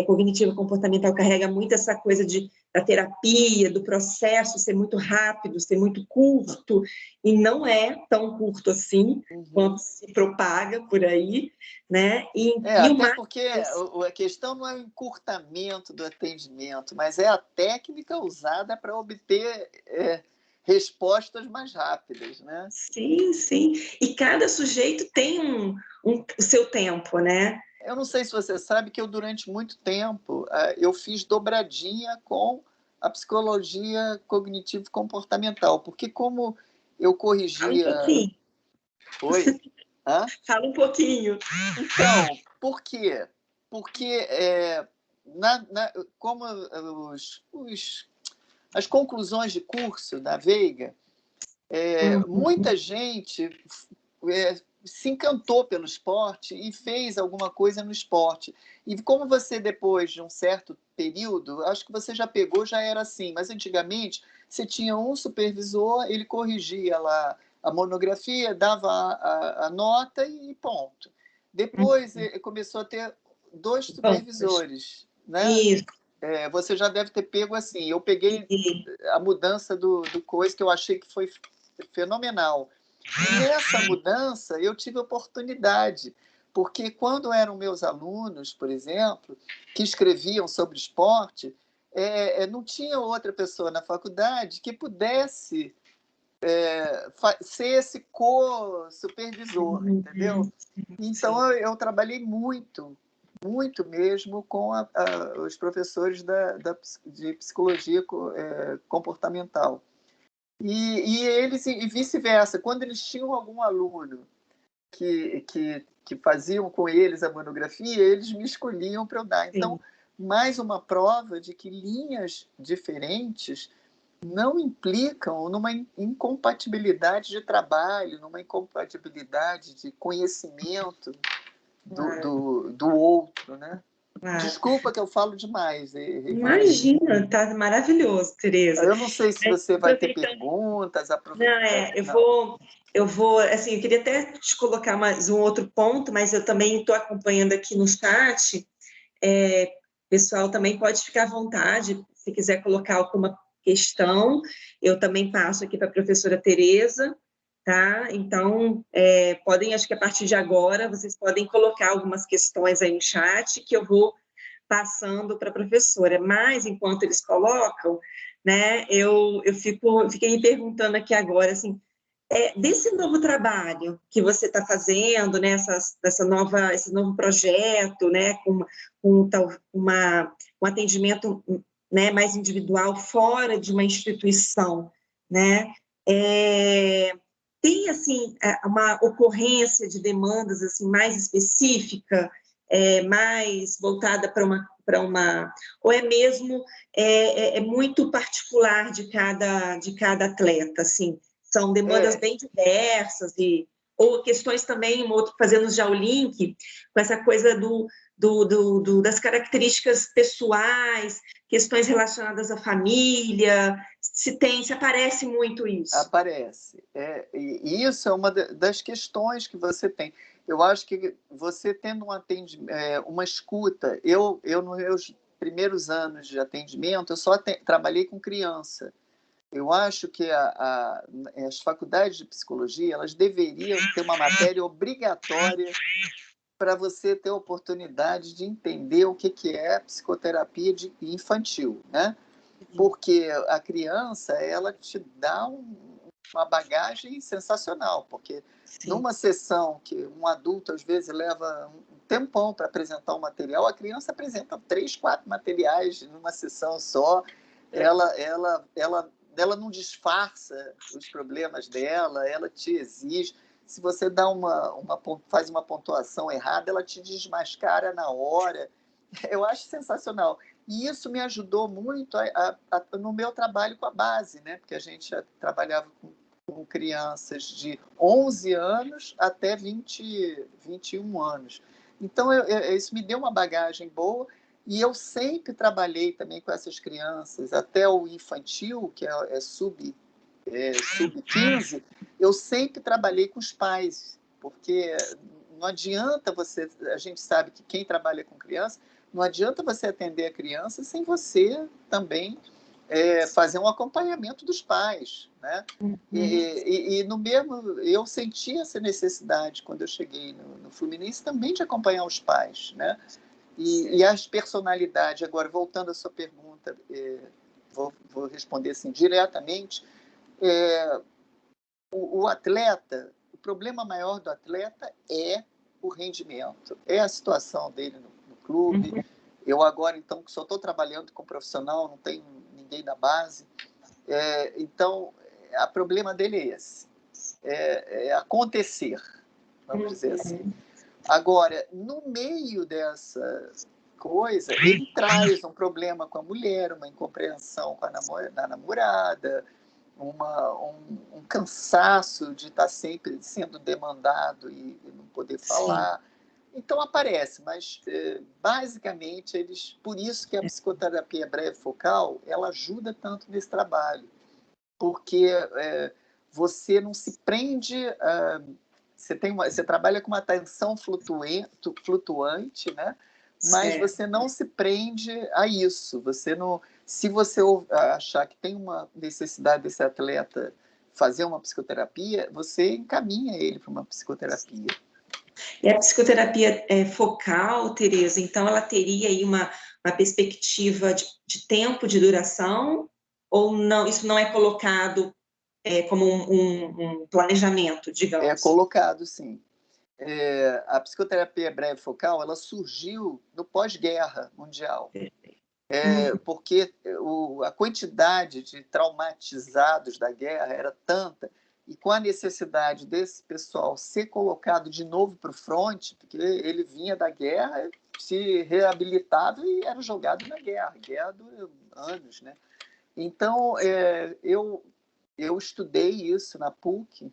cognitiva comportamental carrega muito essa coisa da terapia, do processo ser muito rápido, ser muito curto, e não é tão curto assim quanto se propaga por aí, né? E o Até mais... porque a questão não é o encurtamento do atendimento, mas é a técnica usada para obter respostas mais rápidas, né? Sim, sim. E cada sujeito tem o seu tempo, né? Eu não sei se você sabe que eu, durante muito tempo, eu fiz dobradinha com a psicologia cognitivo-comportamental, porque como eu Fala um corrigia... pouquinho. Oi? Hã? Fala um pouquinho. Então, por quê? Porque como as conclusões de curso da Veiga, Uhum. muita gente se encantou pelo esporte e fez alguma coisa no esporte. E como você, depois de um certo período, acho que você já pegou, já era assim, mas antigamente você tinha um supervisor, ele corrigia lá a monografia, dava a nota e ponto. Depois começou a ter dois Vamos. supervisores, né? Isso. Você já deve ter pego assim. Eu peguei a mudança do coisa que eu achei que foi fenomenal. E nessa mudança eu tive oportunidade, porque quando eram meus alunos, por exemplo, que escreviam sobre esporte, não tinha outra pessoa na faculdade que pudesse ser esse co-supervisor, entendeu? Uhum. Então Sim. eu trabalhei muito, muito mesmo com os professores de psicologia comportamental. E eles, e vice-versa, quando eles tinham algum aluno que faziam com eles a monografia, eles me escolhiam para eu dar. Então, Sim. mais uma prova de que linhas diferentes não implicam numa incompatibilidade de trabalho, numa incompatibilidade de conhecimento Claro, do outro, né? claro. Desculpa que eu falo demais, Ivane. Imagina, tá maravilhoso, Tereza. Eu não sei se Mas, você vai ter aproveitando, perguntas, não, não. eu vou, assim, eu queria até te colocar mais um outro ponto, mas eu também estou acompanhando aqui no chat. Pessoal, também pode ficar à vontade, se quiser colocar alguma questão, eu também passo aqui para a professora Tereza, tá? Então, podem, acho que a partir de agora, vocês podem colocar algumas questões aí no chat, que eu vou passando para a professora. Mas, enquanto eles colocam, né? Fiquei me perguntando aqui agora, assim, desse novo trabalho que você está fazendo, né, esse novo projeto, né, um atendimento, né, mais individual fora de uma instituição, né, tem assim uma ocorrência de demandas assim mais específica, mais voltada para uma, ou é mesmo muito particular de cada atleta, assim? São demandas bem diversas, ou questões também, fazendo já o link com essa coisa das características pessoais, questões relacionadas à família, se aparece muito isso. Aparece. E isso é uma das questões que você tem. Eu acho que você tendo uma escuta, eu nos meus primeiros anos de atendimento, eu só trabalhei com criança. Eu acho que as faculdades de psicologia, elas deveriam ter uma matéria obrigatória para você ter a oportunidade de entender o que é psicoterapia infantil, né? Porque a criança, ela te dá uma bagagem sensacional, porque numa sessão que um adulto às vezes leva um tempão para apresentar um material, a criança apresenta 3, 4 materiais numa sessão só. Ela não disfarça os problemas dela, ela te exige. Se você dá faz uma pontuação errada, ela te desmascara na hora. Eu acho sensacional. E isso me ajudou muito no meu trabalho com a base, né? Porque a gente já trabalhava com crianças de 11 anos até 21 anos. Então, isso me deu uma bagagem boa, e eu sempre trabalhei também com essas crianças, até o infantil, que é sub-15, eu sempre trabalhei com os pais, porque não adianta a gente sabe que quem trabalha com criança, não adianta você atender a criança sem você também fazer um acompanhamento dos pais, né? E no mesmo, eu senti essa necessidade quando eu cheguei no Fluminense também de acompanhar os pais, né? E as personalidades, agora voltando à sua pergunta, vou responder assim diretamente. O atleta, o problema maior do atleta é o rendimento, é a situação dele no clube. Eu agora, então, só estou trabalhando com profissional, não tenho ninguém da base. Então, o problema dele é esse, acontecer, vamos dizer assim. Agora, no meio dessa coisa, ele traz um problema com a mulher, uma incompreensão com a namorada, um cansaço de estar sempre sendo demandado e não poder falar. Sim. Então aparece, mas basicamente por isso que a psicoterapia breve focal, ela ajuda tanto nesse trabalho, porque você não se prende, você trabalha com uma atenção flutuante, né? Mas você não se prende a isso. Você não, se você achar que tem uma necessidade desse atleta fazer uma psicoterapia, você encaminha ele para uma psicoterapia. E a psicoterapia focal, Tereza, então ela teria aí uma perspectiva de tempo de duração, ou não? Isso não é colocado como um planejamento, digamos? É colocado, sim. A psicoterapia breve focal, ela surgiu no pós-guerra mundial. Porque a quantidade de traumatizados da guerra era tanta, e com a necessidade desse pessoal ser colocado de novo para o fronte, porque ele vinha da guerra, se reabilitava e era jogado na guerra. A guerra durou anos, né? Então, eu estudei isso na PUC,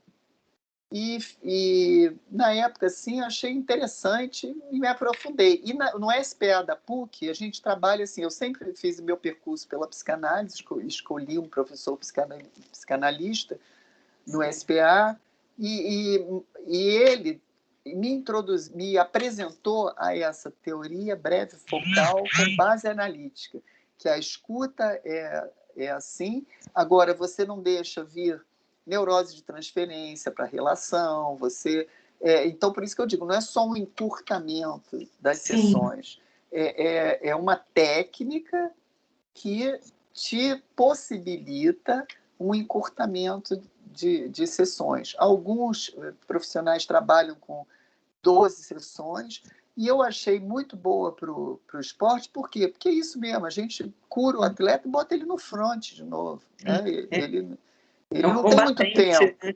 e na época, assim, achei interessante e me aprofundei. E no SPA da PUC, a gente trabalha assim, eu sempre fiz o meu percurso pela psicanálise, escolhi um professor psicanalista no SPA, e ele me apresentou a essa teoria breve focal com base analítica, que a escuta é assim, agora você não deixa vir neurose de transferência para relação, então, por isso que eu digo, não é só um encurtamento das sessões, é uma técnica que te possibilita um encurtamento de sessões. Alguns profissionais trabalham com 12 sessões, e eu achei muito boa para o esporte. Por quê? Porque é isso mesmo, a gente cura o atleta e bota ele no front de novo. Né? Ele não tem muito tempo. Né?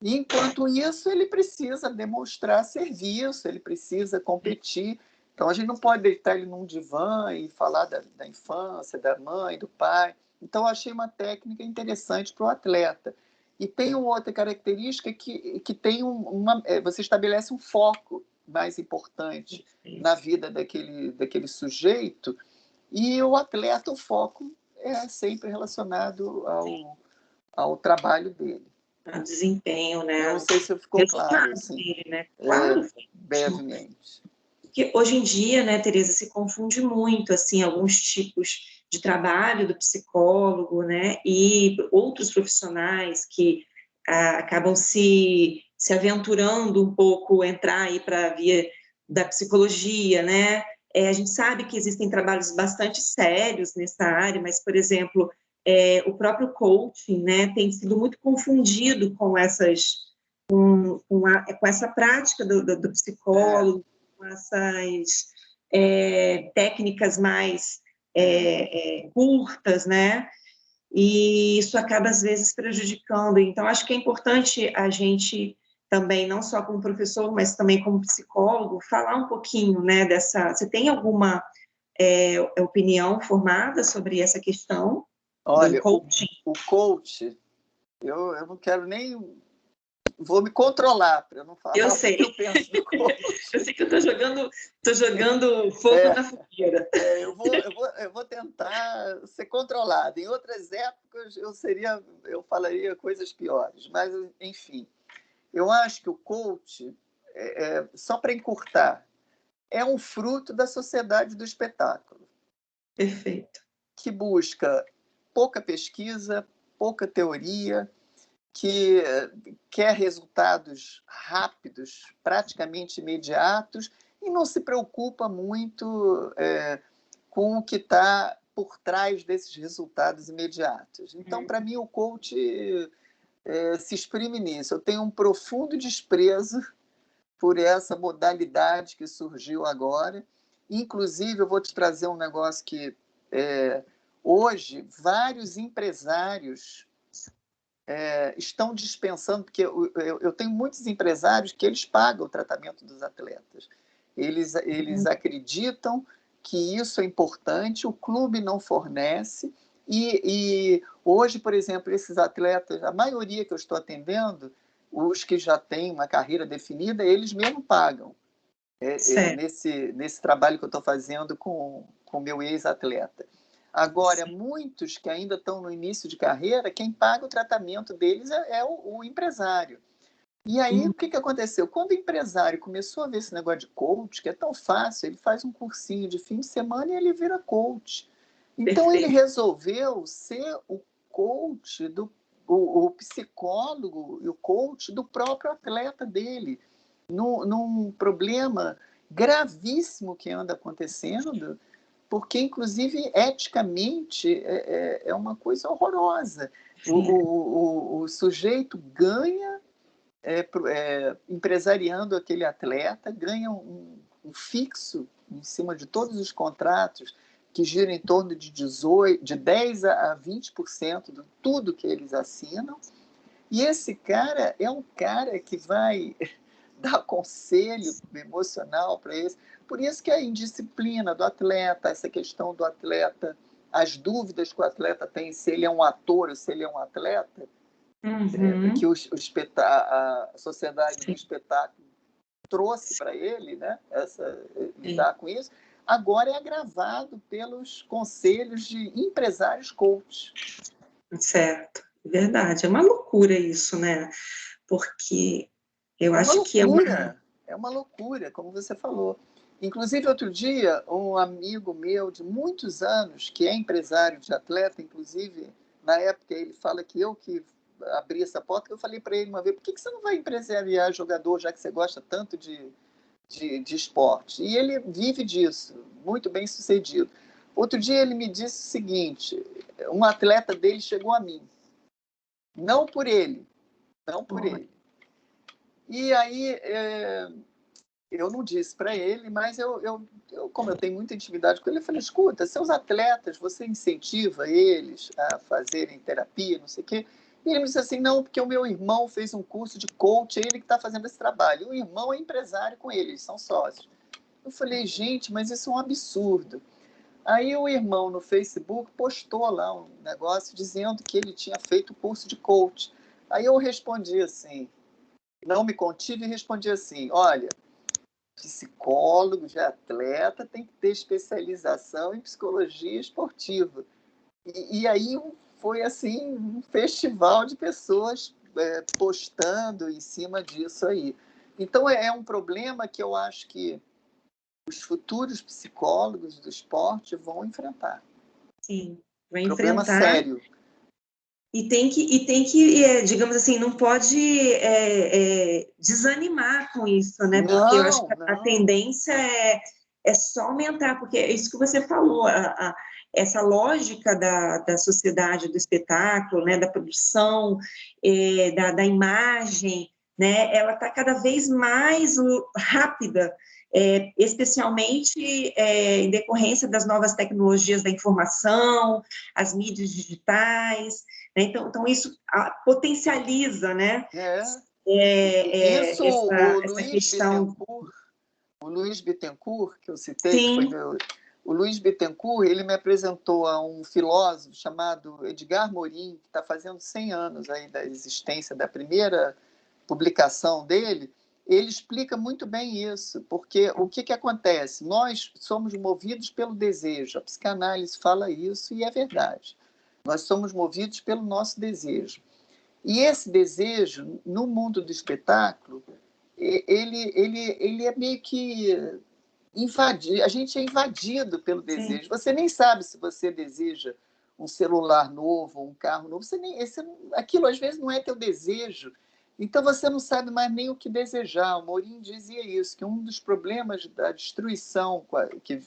E, enquanto isso, ele precisa demonstrar serviço, ele precisa competir. Então, a gente não pode deitar ele num divã e falar da infância, da mãe, do pai. Então, eu achei uma técnica interessante para o atleta. E tem uma outra característica que tem você estabelece um foco mais importante na vida daquele sujeito, e o atleta, o foco é sempre relacionado ao trabalho dele. O desempenho, né? Eu não sei se ficou claro, assim, dele, né? Claro, brevemente. Porque hoje em dia, né, Tereza, se confunde muito, assim, alguns tipos de trabalho do psicólogo, né, e outros profissionais que acabam se aventurando um pouco, entrar aí para a via da psicologia, né, a gente sabe que existem trabalhos bastante sérios nessa área, mas, por exemplo, o próprio coaching, né, tem sido muito confundido com com essa prática do psicólogo, com essas técnicas mais curtas, né? E isso acaba, às vezes, prejudicando. Então, acho que é importante a gente também, não só como professor, mas também como psicólogo, falar um pouquinho, né, dessa... Você tem alguma opinião formada sobre essa questão? Olha, o coach, eu não quero nem... Vou me controlar para eu não falar eu o sei. que eu penso do coach. Eu sei que eu estou jogando fogo na fogueira. Eu vou tentar ser controlado. Em outras épocas eu falaria coisas piores, mas enfim, eu acho que o coach, só para encurtar, é um fruto da sociedade do espetáculo. Perfeito. Que busca pouca pesquisa, pouca teoria, que quer resultados rápidos, praticamente imediatos, e não se preocupa muito com o que está por trás desses resultados imediatos. Então, para mim, o coach se exprime nisso. Eu tenho um profundo desprezo por essa modalidade que surgiu agora. Inclusive, eu vou te trazer um negócio que hoje vários empresários estão dispensando, porque eu tenho muitos empresários que eles pagam o tratamento dos atletas. Eles acreditam que isso é importante, o clube não fornece, e hoje, por exemplo, esses atletas, a maioria que eu estou atendendo, os que já têm uma carreira definida, eles mesmo pagam. Nesse trabalho que eu estou fazendo com o meu ex-atleta. Agora, muitos que ainda estão no início de carreira, quem paga o tratamento deles é o empresário. E aí, o que aconteceu? Quando o empresário começou a ver esse negócio de coach, que é tão fácil, ele faz um cursinho de fim de semana e ele vira coach. Então, Perfeito. ele resolveu ser o coach, o psicólogo e o coach do próprio atleta dele, num problema gravíssimo que anda acontecendo, porque, inclusive, eticamente, é uma coisa horrorosa. O sujeito ganha, empresariando aquele atleta, ganha um fixo em cima de todos os contratos, que gira em torno de 10% a 20% de tudo que eles assinam. E esse cara é um cara que vai dar conselho emocional para esse. Por isso que a indisciplina do atleta, essa questão do atleta, as dúvidas que o atleta tem, se ele é um ator ou se ele é um atleta, que a sociedade do espetáculo trouxe para ele, né? Lidar com isso, agora é agravado pelos conselhos de empresários coach. Certo, verdade. É uma loucura isso, né? Porque eu acho que é uma loucura, como você falou. Inclusive, outro dia, um amigo meu de muitos anos, que é empresário de atleta, inclusive, na época ele fala que eu que abri essa porta, eu falei para ele uma vez, por que você não vai empresariar jogador, já que você gosta tanto de esporte? E ele vive disso, muito bem sucedido. Outro dia ele me disse o seguinte, um atleta dele chegou a mim, não por ele, não por ele. E aí eu não disse para ele, mas como eu tenho muita intimidade com ele, eu falei, escuta, seus atletas, você incentiva eles a fazerem terapia, não sei o quê? E ele me disse assim, não, porque o meu irmão fez um curso de coach, ele que está fazendo esse trabalho. E o irmão é empresário com ele, eles são sócios. Eu falei, gente, mas isso é um absurdo. Aí o irmão no Facebook postou lá um negócio dizendo que ele tinha feito o curso de coach. Aí eu respondi assim, não me contive e respondi assim, olha, psicólogo de atleta tem que ter especialização em psicologia esportiva. E aí foi assim um festival de pessoas postando em cima disso aí. Então é um problema que eu acho que os futuros psicólogos do esporte vão enfrentar. Sim, vai Problema enfrentar. sério. E tem que digamos assim, não pode desanimar com isso, né? Porque eu acho que a tendência é só aumentar, porque é isso que você falou, essa lógica da sociedade do espetáculo, né? Da produção, da imagem, né? Ela está cada vez mais rápida, especialmente em decorrência das novas tecnologias da informação, as mídias digitais. Então isso potencializa, né? Isso, Essa questão. O Luiz Bittencourt, que eu citei, Sim. que foi o Luiz Bittencourt, ele me apresentou a um filósofo chamado Edgar Morin, que está fazendo 100 anos aí da existência da primeira publicação dele. Ele explica muito bem isso, porque o que acontece? Nós somos movidos pelo desejo, a psicanálise fala isso e é verdade. Nós somos movidos pelo nosso desejo. E esse desejo, no mundo do espetáculo, ele é meio que invadido. A gente é invadido pelo desejo. Sim. Você nem sabe se você deseja um celular novo, um carro novo. Aquilo, às vezes, não é teu desejo. Então, você não sabe mais nem o que desejar. O Morin dizia isso, que um dos problemas da destruição que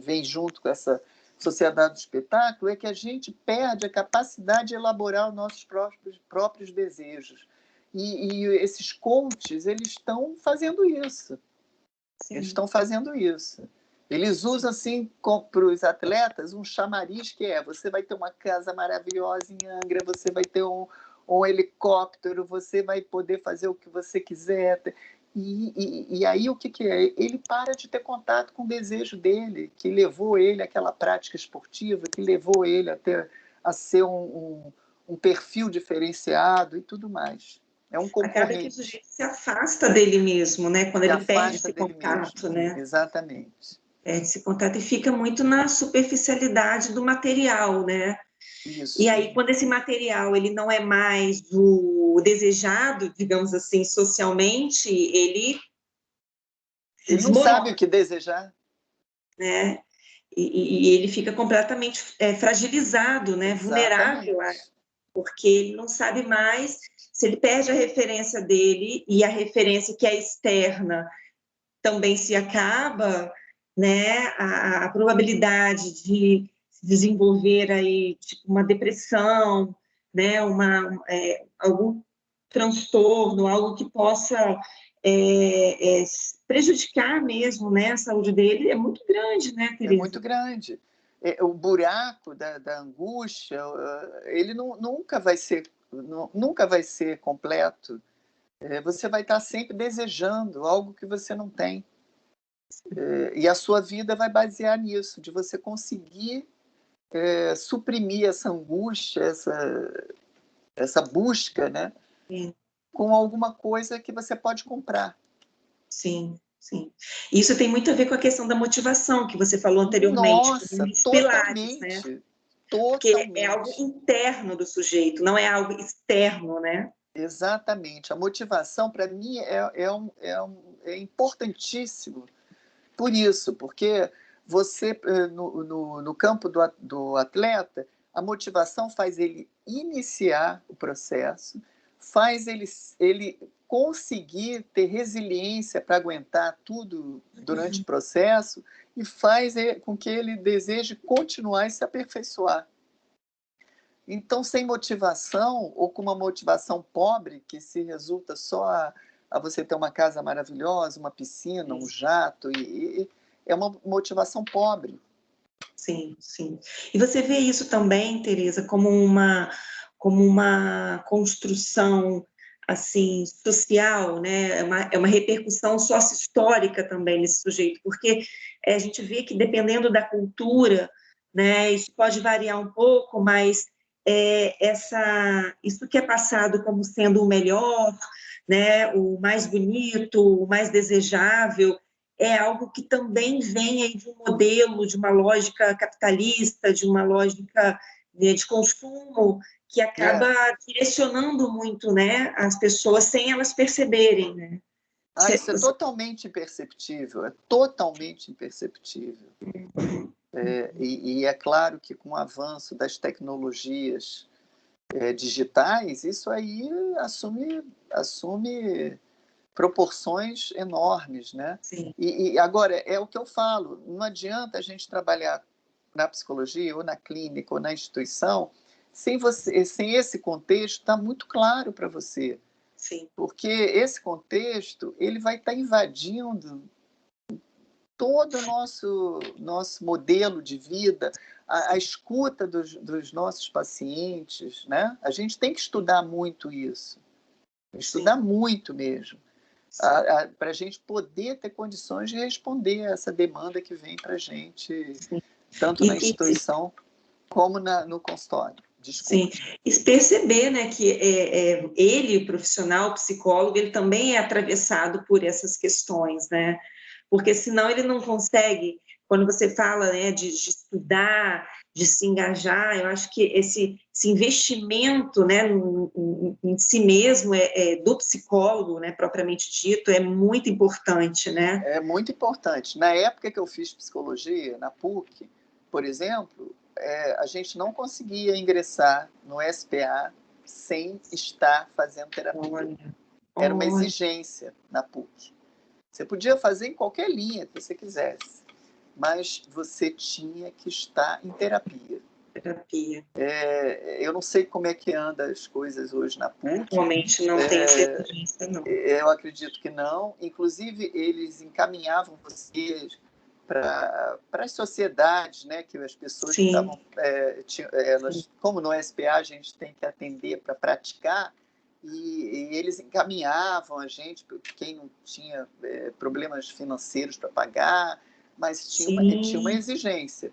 vem junto com essa sociedade do espetáculo é que a gente perde a capacidade de elaborar os nossos próprios desejos. E esses coaches, eles estão fazendo isso. Sim. Eles estão fazendo isso. Eles usam, assim, para os atletas, um chamariz que você vai ter uma casa maravilhosa em Angra, você vai ter um helicóptero, você vai poder fazer o que você quiser. E aí o que é? Ele para de ter contato com o desejo dele, que levou ele àquela prática esportiva, que levou ele a ser um perfil diferenciado e tudo mais. É um concorrente. Acaba que o sujeito se afasta dele mesmo, né? Quando ele perde esse contato, né? Exatamente. Perde esse contato e fica muito na superficialidade do material, né? Isso. E aí, quando esse material ele não é mais o desejado, digamos assim, socialmente, ele não sabe o que desejar. Né? E ele fica completamente fragilizado, né? Vulnerável, porque ele não sabe mais, se ele perde a referência dele e a referência que é externa também se acaba, né? A probabilidade de desenvolver aí tipo, uma depressão, né? Algum transtorno, algo que possa prejudicar mesmo, né, a saúde dele é muito grande, né, Tereza? É muito grande. O buraco da angústia, ele nunca vai ser completo. Você vai estar sempre desejando algo que você não tem. E a sua vida vai basear nisso, de você conseguir suprimir essa angústia, essa busca, né? Sim. Com alguma coisa que você pode comprar. Sim, sim. Isso tem muito a ver com a questão da motivação que você falou anteriormente. Nossa, dos pilares, né? Porque é algo interno do sujeito, não é algo externo, né? Exatamente. A motivação, para mim, é importantíssimo por isso, porque você, no campo do atleta, a motivação faz ele iniciar o processo, faz ele conseguir ter resiliência para aguentar tudo durante o processo e faz com que ele deseje continuar e se aperfeiçoar. Então, sem motivação, ou com uma motivação pobre, que se resulta só a você ter uma casa maravilhosa, uma piscina, um jato, e é uma motivação pobre. Sim, sim. E você vê isso também, Tereza, como uma construção assim social, né? É uma repercussão sócio-histórica também nesse sujeito, porque a gente vê que dependendo da cultura, né, isso pode variar um pouco, mas isso que é passado como sendo o melhor, né, o mais bonito, o mais desejável, é algo que também vem aí de um modelo, de uma lógica capitalista, de uma lógica, né, de consumo, que acaba direcionando muito, né, as pessoas sem elas perceberem, né? Isso é totalmente imperceptível, é totalmente imperceptível. E é claro que com o avanço das tecnologias digitais, isso aí assume proporções enormes, né? Sim. E agora, é o que eu falo, não adianta a gente trabalhar na psicologia, ou na clínica, ou na instituição, sem esse contexto estar muito claro para você. Sim. Porque esse contexto ele vai estar invadindo todo o nosso modelo de vida, a escuta dos nossos pacientes, né? A gente tem que estudar muito isso, estudar muito mesmo, para a gente poder ter condições de responder a essa demanda que vem para a gente, tanto na instituição como no consultório. Desculpa. Sim, e perceber, né, que ele, o profissional, o psicólogo, ele também é atravessado por essas questões, né? Porque senão ele não consegue, quando você fala, né, de estudar, de se engajar, eu acho que esse investimento, né, em si mesmo, do psicólogo, né, propriamente dito, é muito importante, né? É muito importante. Na época que eu fiz psicologia, na PUC, por exemplo, a gente não conseguia ingressar no SPA sem estar fazendo terapia. Era uma exigência na PUC. Você podia fazer em qualquer linha que você quisesse, mas você tinha que estar em terapia. Eu não sei como é que anda as coisas hoje na PUC. Atualmente não tem essa exigência, não. Eu acredito que não. Inclusive, eles encaminhavam vocês para as sociedades, né, que as pessoas que estavam... como no SPA a gente tem que atender para praticar, e eles encaminhavam a gente, quem não tinha problemas financeiros para pagar, mas tinha uma exigência.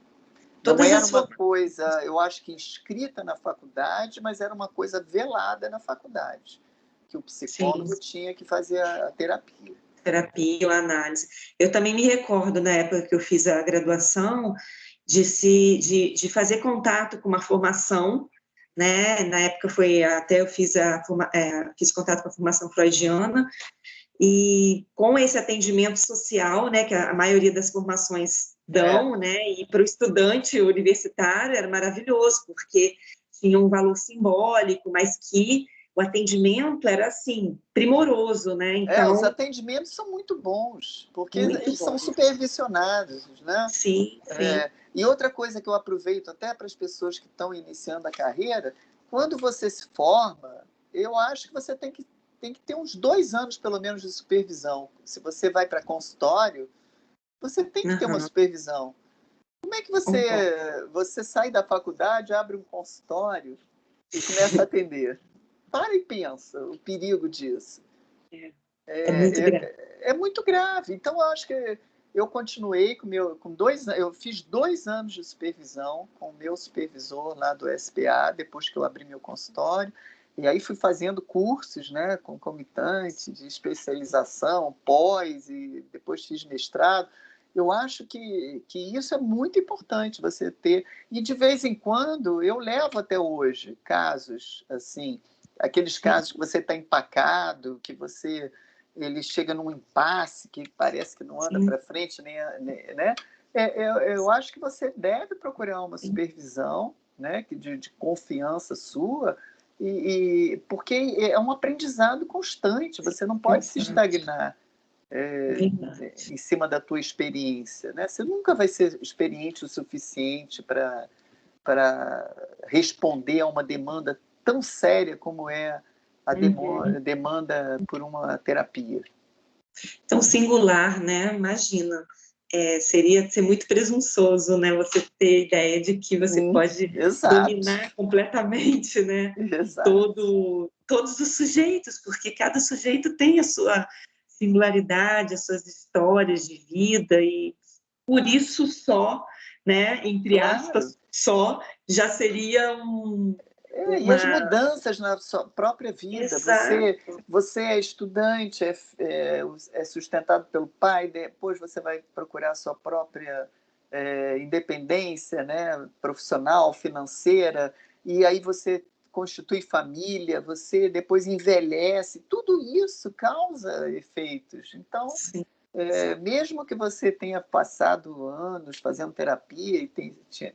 Não era uma coisa, eu acho que inscrita na faculdade, mas era uma coisa velada na faculdade, que o psicólogo tinha que fazer a terapia. Terapia, a análise. Eu também me recordo, na época que eu fiz a graduação, de fazer contato com uma formação, né? Na época até eu fiz contato com a formação freudiana, e com esse atendimento social, né, que a maioria das formações dão, né, e para o estudante universitário era maravilhoso, porque tinha um valor simbólico, mas que o atendimento era, assim, primoroso, né, então... Os atendimentos são muito bons, porque eles são supervisionados, né? Sim. E outra coisa que eu aproveito até para as pessoas que estão iniciando a carreira, quando você se forma, eu acho que você tem que ter uns 2 anos, pelo menos, de supervisão. Se você vai para consultório, você tem que ter uma supervisão. Como é que você sai da faculdade, abre um consultório e começa a atender? Para e pensa o perigo disso. Muito grave. É muito grave. Então, eu acho que eu continuei eu fiz 2 anos de supervisão com o meu supervisor lá do SPA, depois que eu abri meu consultório. E aí fui fazendo cursos, né, concomitante, de especialização, pós, e depois fiz mestrado. Eu acho que isso é muito importante, você ter. E, de vez em quando, eu levo até hoje casos, assim, aqueles casos que você está empacado, que ele chega num impasse, que parece que não anda para frente, né? Eu acho que você deve procurar uma supervisão, né, de confiança sua, porque é um aprendizado constante, você não pode se estagnar em cima da tua experiência, né? Você nunca vai ser experiente o suficiente para responder a uma demanda tão séria como é a demanda por uma terapia. Tão singular, né? Imagina. Seria ser muito presunçoso, né? Você ter a ideia de que você pode dominar completamente, né? Todos os sujeitos, porque cada sujeito tem a sua singularidade, as suas histórias de vida, e por isso só, né? Entre aspas, só, já seria E as mudanças na sua própria vida. Você é estudante, é sustentado pelo pai, depois você vai procurar a sua própria independência, né, profissional, financeira, e aí você constitui família, você depois envelhece. Tudo isso causa efeitos. Então, mesmo que você tenha passado anos fazendo terapia e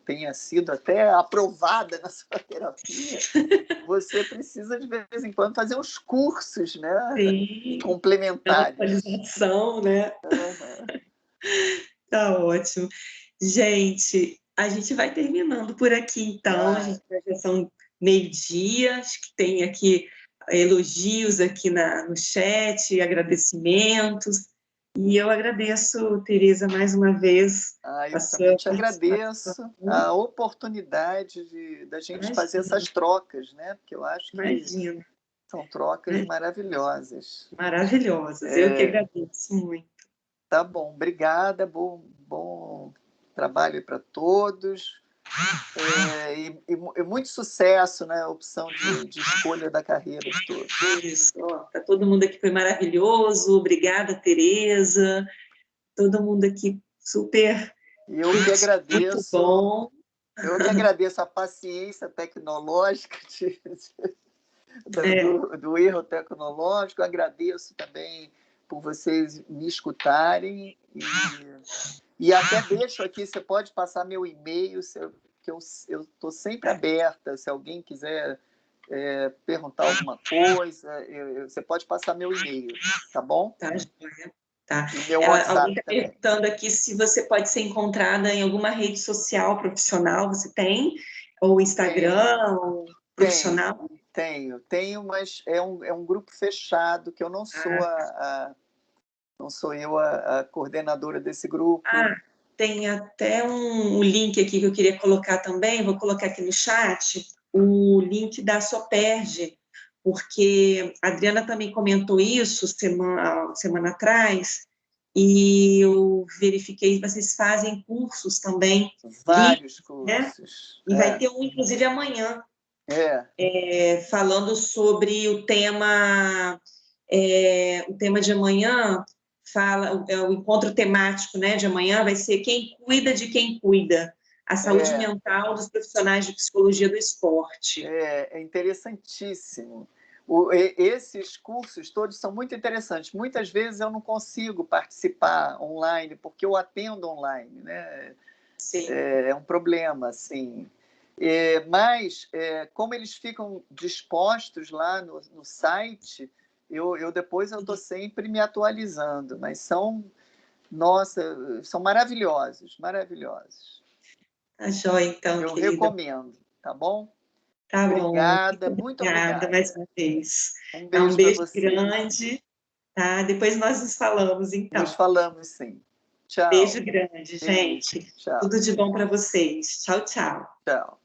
tenha sido até aprovada na sua terapia, você precisa de vez em quando fazer uns cursos, né? Sim, complementares. Atualização, né? Tá ótimo. Gente, a gente vai terminando por aqui, então. A gente já são meio-dia, acho que tem aqui elogios aqui no chat, agradecimentos. E eu agradeço, Tereza, mais uma vez. Eu também te agradeço a oportunidade da gente fazer essas trocas, né? Porque eu acho que são trocas maravilhosas. Maravilhosas, eu que agradeço muito. Tá bom, obrigada, bom trabalho para todos. E muito sucesso na opção de escolha da carreira de todos. Isso, tá todo mundo aqui foi maravilhoso, obrigada, Tereza, todo mundo aqui super. Eu que agradeço. Muito bom. Eu que agradeço a paciência tecnológica do erro tecnológico, agradeço também por vocês me escutarem e até deixo aqui, você pode passar meu e-mail, que eu estou sempre aberta, se alguém quiser perguntar alguma coisa, você pode passar meu e-mail, tá bom? Tá, joia. Tá. E meu WhatsApp alguém está também. perguntando aqui se você pode ser encontrada em alguma rede social profissional, você tem? Ou Instagram, ou profissional? Tenho, mas é um grupo fechado, que eu não sou não sou eu a coordenadora desse grupo. Tem até um link aqui que eu queria colocar também, vou colocar aqui no chat, o link da Soperge, porque a Adriana também comentou isso semana atrás, e eu verifiquei que vocês fazem cursos também. Vários cursos. Né? E vai ter um, inclusive, amanhã, falando sobre o tema de amanhã, o encontro temático, né, de amanhã vai ser quem cuida de quem cuida, a saúde mental dos profissionais de psicologia do esporte. É interessantíssimo. Esses cursos todos são muito interessantes. Muitas vezes eu não consigo participar online, porque eu atendo online, né? Sim. É um problema, assim. Mas, como eles ficam dispostos lá no site, depois eu estou sempre me atualizando, mas são maravilhosos, maravilhosos. Tá joia, então, eu querida. recomendo, tá bom? Tá obrigada, bom. muito obrigada. Mais uma vez. Um beijo pra você. Grande. Tá? Depois nós nos falamos, então. Nos falamos, sim. Tchau. Beijo grande, gente. Tchau. Tudo de bom para vocês. Tchau, tchau. Tchau.